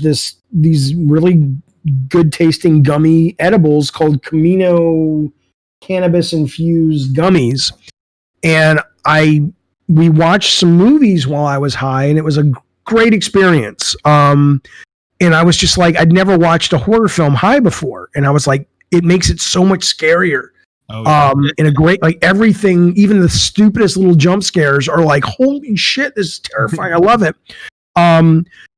these really good tasting gummy edibles called Camino cannabis infused gummies. And we watched some movies while I was high, and it was a great experience. And I was just like, I'd never watched a horror film high before. And I was like, it makes it so much scarier. In a great, like everything, even the stupidest little jump scares are like, holy shit, this is terrifying. I love it.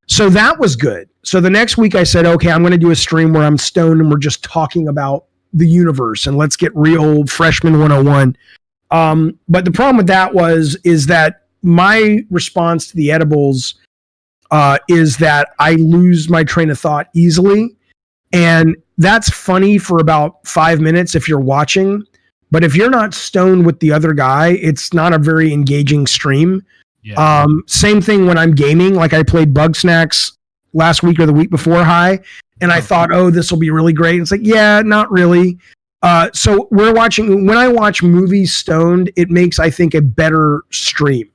So that was good. So the next week I said, okay, I'm going to do a stream where I'm stoned and we're just talking about the universe and let's get real freshman 101. But the problem with that is that my response to the edibles is that I lose my train of thought easily. And that's funny for about 5 minutes if you're watching. But if you're not stoned with the other guy, it's not a very engaging stream. Yeah. Same thing when I'm gaming. Like I played Bugsnax last week or the week before high. And I thought, oh, this will be really great. It's like, yeah, not really. So when I watch movies stoned, it makes, I think, a better stream.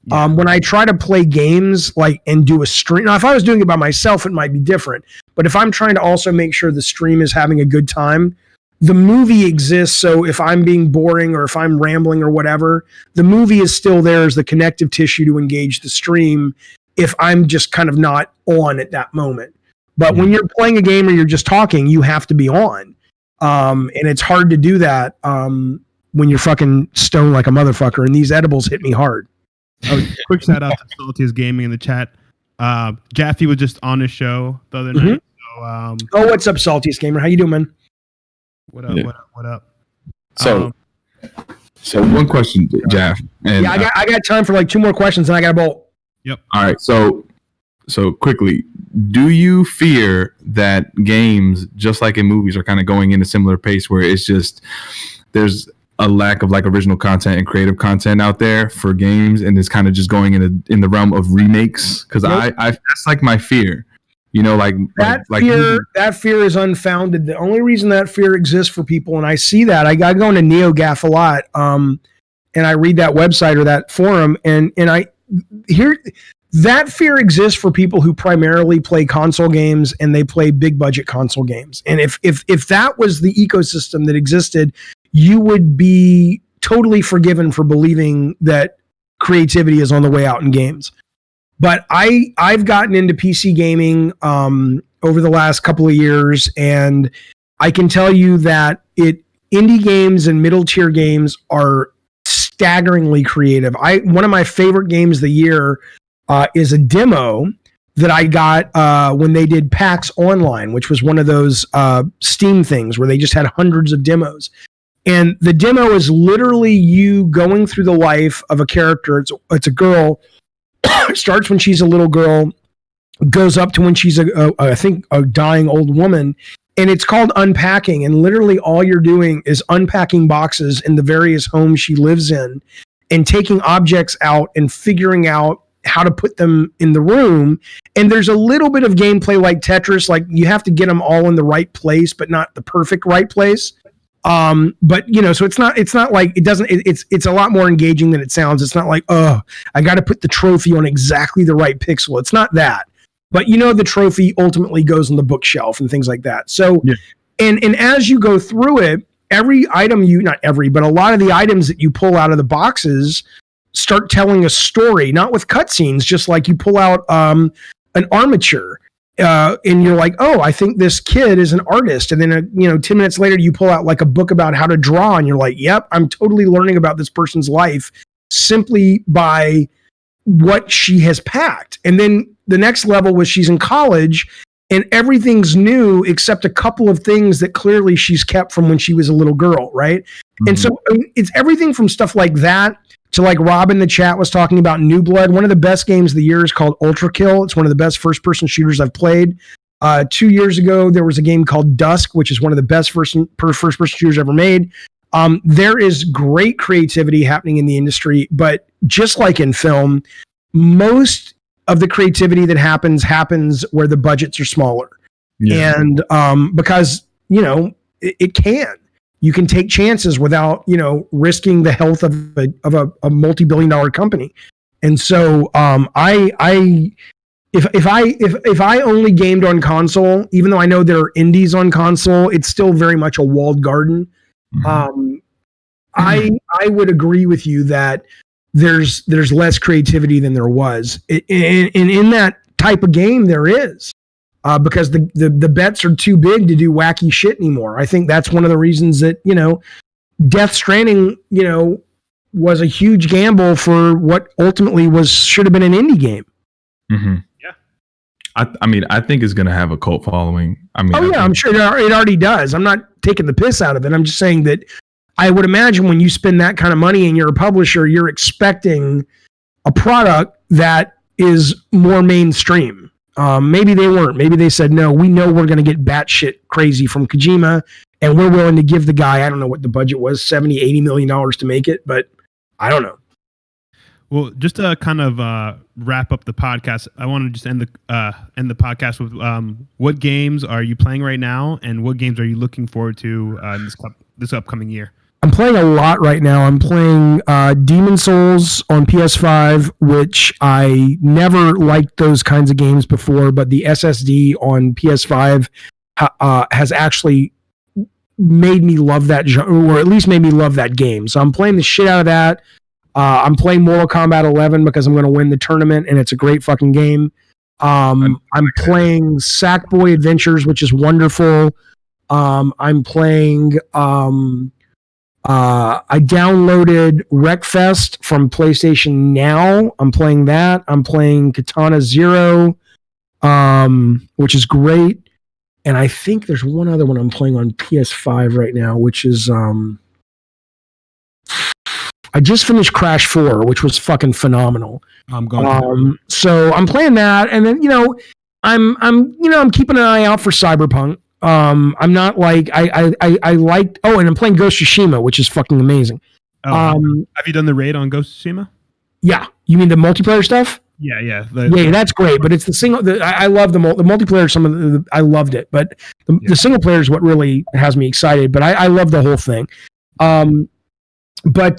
Yeah. When I try to play games and do a stream, now if I was doing it by myself, it might be different. But if I'm trying to also make sure the stream is having a good time, the movie exists. So if I'm being boring or if I'm rambling or whatever, the movie is still there as the connective tissue to engage the stream if I'm just kind of not on at that moment. But when you're playing a game or you're just talking, you have to be on. And it's hard to do that when you're fucking stoned like a motherfucker. And these edibles hit me hard. Oh, quick shout out to Saltiest Gaming in the chat. Jaffe was just on his show the other night. So, what's up, Saltiest Gamer? How you doing, man? What up? Yeah. What up? So one question, Jaff. And, I got time for like 2 more questions, and I got a bolt. Yep. All right. So quickly, do you fear that games, just like in movies, are kind of going in a similar pace where it's just there's a lack of like original content and creative content out there for games, and it's kind of just going in the realm of remakes? Because I that's like my fear. That fear is unfounded. The only reason that fear exists for people, and I see that, I go into NeoGAF a lot, and I read that website or that forum, and I hear that fear exists for people who primarily play console games and they play big budget console games. And if that was the ecosystem that existed, you would be totally forgiven for believing that creativity is on the way out in games. But I've gotten into PC gaming over the last couple of years, and I can tell you that indie games and middle tier games are staggeringly creative. One of my favorite games of the year is a demo that I got when they did PAX Online, which was one of those Steam things where they just had hundreds of demos. And the demo is literally you going through the life of a character. It's a girl. It starts when she's a little girl, goes up to when she's I think a dying old woman, and it's called Unpacking. And literally all you're doing is unpacking boxes in the various homes she lives in and taking objects out and figuring out how to put them in the room. And there's a little bit of gameplay like Tetris, like you have to get them all in the right place, but not the perfect right place. But you know, so it's not like it's a lot more engaging than it sounds. It's not like, oh, I got to put the trophy on exactly the right pixel. It's not that, but you know, the trophy ultimately goes on the bookshelf and things like that. So, yeah. and as you go through it, every item but a lot of the items that you pull out of the boxes start telling a story, not with cutscenes, just like you pull out, an armature, and you're like, oh, I think this kid is an artist. And then, 10 minutes later, you pull out like a book about how to draw. And you're like, yep, I'm totally learning about this person's life simply by what she has packed. And then the next level was she's in college and everything's new except a couple of things that clearly she's kept from when she was a little girl. Right. Mm-hmm. And so it's everything from stuff like that to like Rob in the chat was talking about New Blood. One of the best games of the year is called Ultra Kill. It's one of the best first-person shooters I've played. 2 years ago, there was a game called Dusk, which is one of the best first-person shooters ever made. There is great creativity happening in the industry, but just like in film, most of the creativity that happens where the budgets are smaller. Yeah. And because, it can. You can take chances without, risking the health of a multi-billion-dollar company. And so, if I only gamed on console, even though I know there are indies on console, it's still very much a walled garden. Mm-hmm. I would agree with you that there's less creativity than there was, and in that type of game there is. Because the bets are too big to do wacky shit anymore. I think that's one of the reasons that, Death Stranding, was a huge gamble for what ultimately should have been an indie game. Mm-hmm. Yeah. I think it's going to have a cult following. I'm sure it already does. I'm not taking the piss out of it. I'm just saying that I would imagine when you spend that kind of money and you're a publisher, you're expecting a product that is more mainstream. Maybe they weren't. Maybe they said, no, we know we're going to get batshit crazy from Kojima, and we're willing to give the guy, I don't know what the budget was, $70, $80 million to make it, but I don't know. Well, just to kind of wrap up the podcast, I want to just end the podcast with what games are you playing right now, and what games are you looking forward to this upcoming year? I'm playing a lot right now. I'm playing Demon Souls on PS5, which I never liked those kinds of games before, but the SSD on PS5 has actually made me love that genre, or at least made me love that game. So I'm playing the shit out of that. I'm playing Mortal Kombat 11 because I'm going to win the tournament, and it's a great fucking game. I'm playing Sackboy Adventures, which is wonderful. I'm playing... I downloaded Wreckfest from PlayStation Now. I'm playing that. I'm playing Katana Zero, which is great. And I think there's one other one I'm playing on PS5 right now, which is I just finished Crash 4, which was fucking phenomenal. I'm going. So I'm playing that, and then I'm keeping an eye out for Cyberpunk. I'm not like I liked. Oh, and I'm playing Ghost of Tsushima, which is fucking amazing. Have you done the raid on Ghost of Tsushima? Yeah, you mean the multiplayer stuff? Yeah. Yeah, that's great. But it's the single. I love the multiplayer. I loved it, but the single player is what really has me excited. But I love the whole thing. But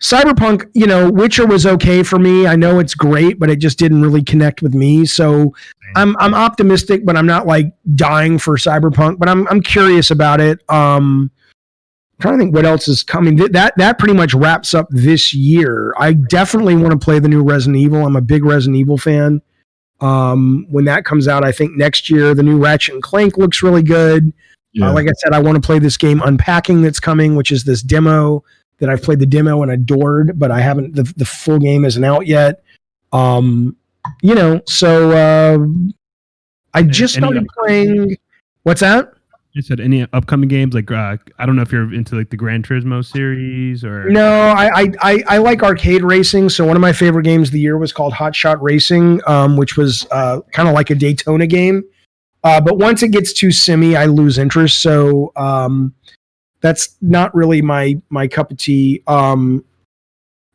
Cyberpunk, Witcher was okay for me. I know it's great, but it just didn't really connect with me. So I'm optimistic, but I'm not like dying for Cyberpunk. But I'm curious about it. I'm trying to think what else is coming. That pretty much wraps up this year. I definitely want to play the new Resident Evil. I'm a big Resident Evil fan. When that comes out, I think next year, the new Ratchet and Clank looks really good. Yeah. Like I said, I want to play this game Unpacking that's coming, which is this demo that I've played the demo and adored, but I haven't, the full game isn't out yet. So I just started playing. What's that? You said any upcoming games? Like, I don't know if you're into like the Gran Turismo series or. No, I like arcade racing. So one of my favorite games of the year was called Hot Shot Racing, which was kind of like a Daytona game. But once it gets too simmy, I lose interest. So that's not really my cup of tea.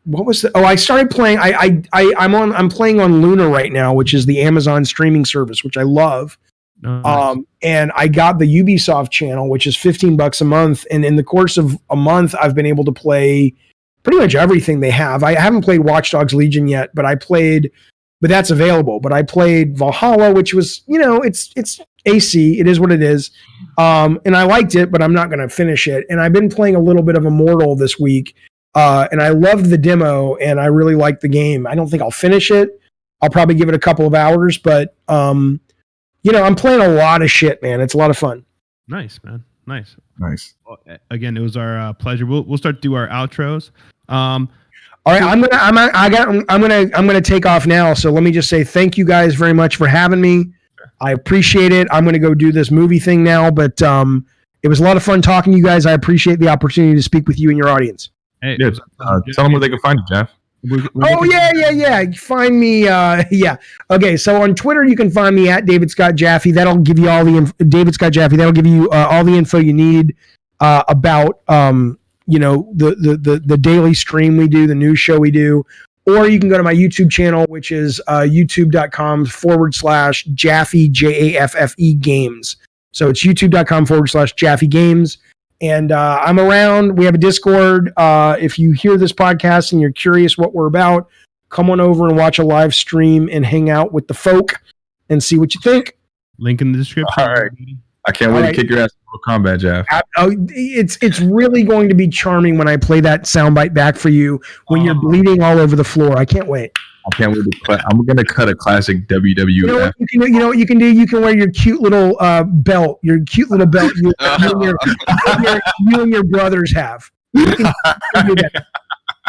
What was the? Oh, I started playing. I'm playing on Luna right now, which is the Amazon streaming service, which I love. Nice. And I got the Ubisoft channel, which is $15 a month. And in the course of a month, I've been able to play pretty much everything they have. I haven't played Watch Dogs Legion yet, but that's available. But I played Valhalla, which was, it's AC. It is what it is. And I liked it, but I'm not going to finish it. And I've been playing a little bit of Immortal this week. And I loved the demo and I really liked the game. I don't think I'll finish it. I'll probably give it a couple of hours, but, I'm playing a lot of shit, man. It's a lot of fun. Nice, man. Nice. Nice. Well, again, it was our pleasure. We'll start to do our outros. All right, I'm gonna take off now. So let me just say thank you guys very much for having me. I appreciate it. I'm gonna go do this movie thing now, but it was a lot of fun talking to you guys. I appreciate the opportunity to speak with you and your audience. Hey, Yeah, tell them where they can find you, Jeff. Yeah. Find me. Okay. So on Twitter, you can find me at David Scott Jaffe. That'll give you all the David Scott Jaffe. That'll give you all the info you need about the daily stream we do, the news show we do. Or you can go to my YouTube channel, which is youtube.com/Jaffe Jaffe games. So it's youtube.com/Jaffe games. And I'm around. We have a Discord. If you hear this podcast and you're curious what we're about, come on over and watch a live stream and hang out with the folk and see what you think. Link in the description. All right. I can't wait to kick your ass in Mortal Kombat, Jeff. It's really going to be charming when I play that soundbite back for you when you're bleeding all over the floor. I can't wait. I can't wait to I'm going to cut a classic WWF. You know what you can do? You can wear your cute little belt. Your cute little belt you and your brothers have. You can do that.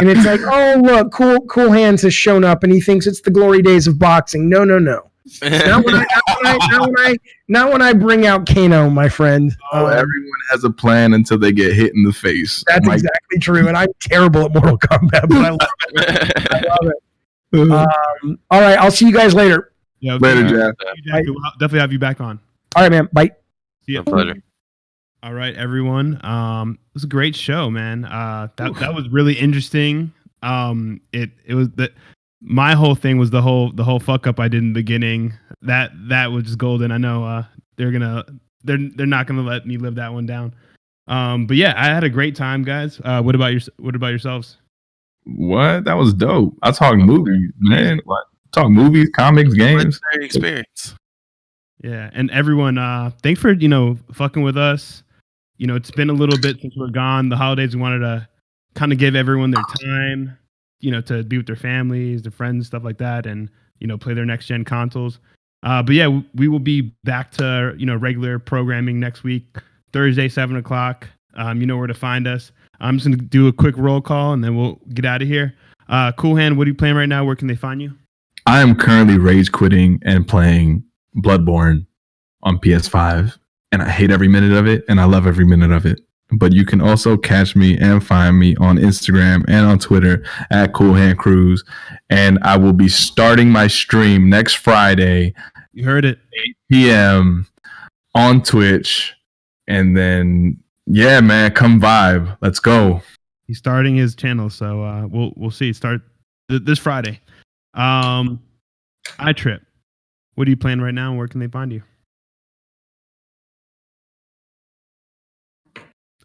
And it's like, oh, look, Cool Hands has shown up, and he thinks it's the glory days of boxing. No. Not when I bring out Kano, my friend. Everyone has a plan until they get hit in the face. That's exactly true, and I'm terrible at Mortal Kombat, but I love it. I love it. All right, I'll see you guys later. Yeah, later, Jeff. We'll definitely have you back on. All right, man. Bye. See you. Pleasure. All right, everyone. It was a great show, man. That was really interesting. It was that my whole thing was the whole fuck up I did in the beginning. That was just golden. I know they're not gonna let me live that one down. But yeah, I had a great time, guys. What about yourselves? What? That was dope. I talk movies, man. What? Talk movies, comics, games. Experience. Yeah, and everyone, thanks for fucking with us. It's been a little bit since we're gone. The holidays, we wanted to kind of give everyone their time, to be with their families, their friends, stuff like that, and play their next gen consoles. But yeah, we will be back to regular programming next week, Thursday, 7:00. You know where to find us. I'm just gonna do a quick roll call and then we'll get out of here. Cool Hand, what are you playing right now? Where can they find you? I am currently rage quitting and playing Bloodborne on PS5, and I hate every minute of it, and I love every minute of it. But you can also catch me and find me on Instagram and on Twitter at CoolHandCruz, and I will be starting my stream next Friday. You heard it. 8 p.m. on Twitch, and then yeah, man, come vibe. Let's go. He's starting his channel, so we'll see. Start this Friday. iTrip. What are you playing right now, and where can they find you?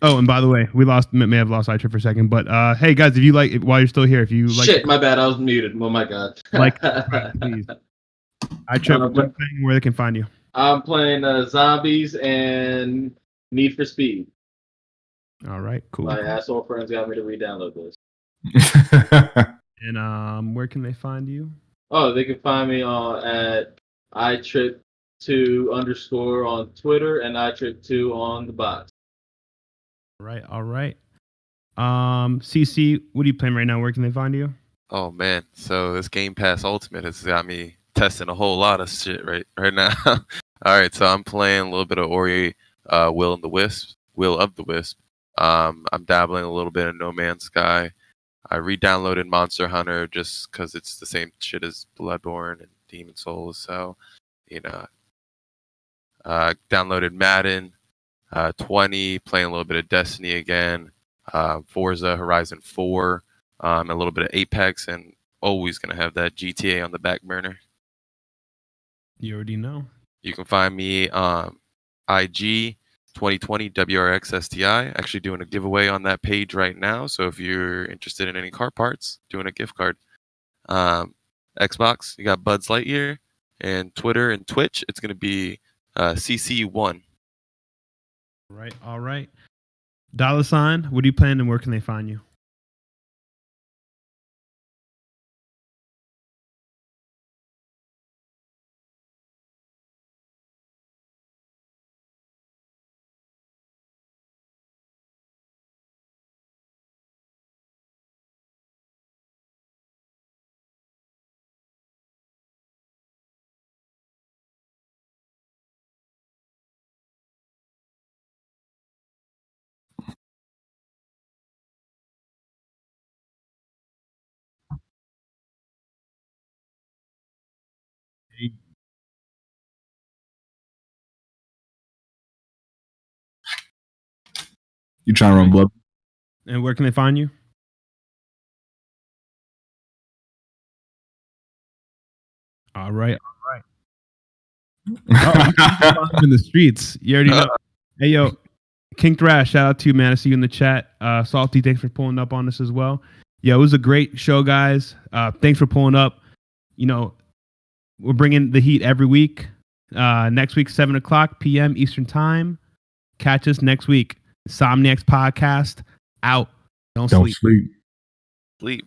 Oh, and by the way, we may have lost iTrip for a second, but hey guys, if you like, while you're still here, if you like, shit, my bad, I was muted. Oh my god. Like, please. iTrip, where they can find you. I'm playing Zombies and Need for Speed. All right, cool. My asshole friends got me to re-download this. And where can they find you? Oh, they can find me at iTrip2_ on Twitter and iTrip2 on the box. All right. CC, what are you playing right now? Where can they find you? Oh man, so this Game Pass Ultimate has got me testing a whole lot of shit right now. All right, so I'm playing a little bit of Ori, Will of the Wisp. I'm dabbling a little bit in No Man's Sky. I re-downloaded Monster Hunter just because it's the same shit as Bloodborne and Demon Souls. So, Downloaded Madden 20, playing a little bit of Destiny again, Forza Horizon 4, a little bit of Apex, and always going to have that GTA on the back burner. You already know. You can find me IG 2020 WRXSTI. Actually doing a giveaway on that page right now. So if you're interested in any car parts, doing a gift card. Xbox, you got Budzslightyear, and Twitter and Twitch, it's going to be CC1. All right. $, what do you plan and where can they find you? You trying to run blood? And where can they find you? All right. Oh, you can find them in the streets. You already know. Hey, yo, King Thrash, shout out to you, man. I see you in the chat. Salty, thanks for pulling up on us as well. Yeah, it was a great show, guys. Thanks for pulling up. You know, we're bringing the heat every week. Next week, 7:00 p.m. Eastern Time. Catch us next week. INSOMNIACS Podcast out. Don't sleep. Sleep.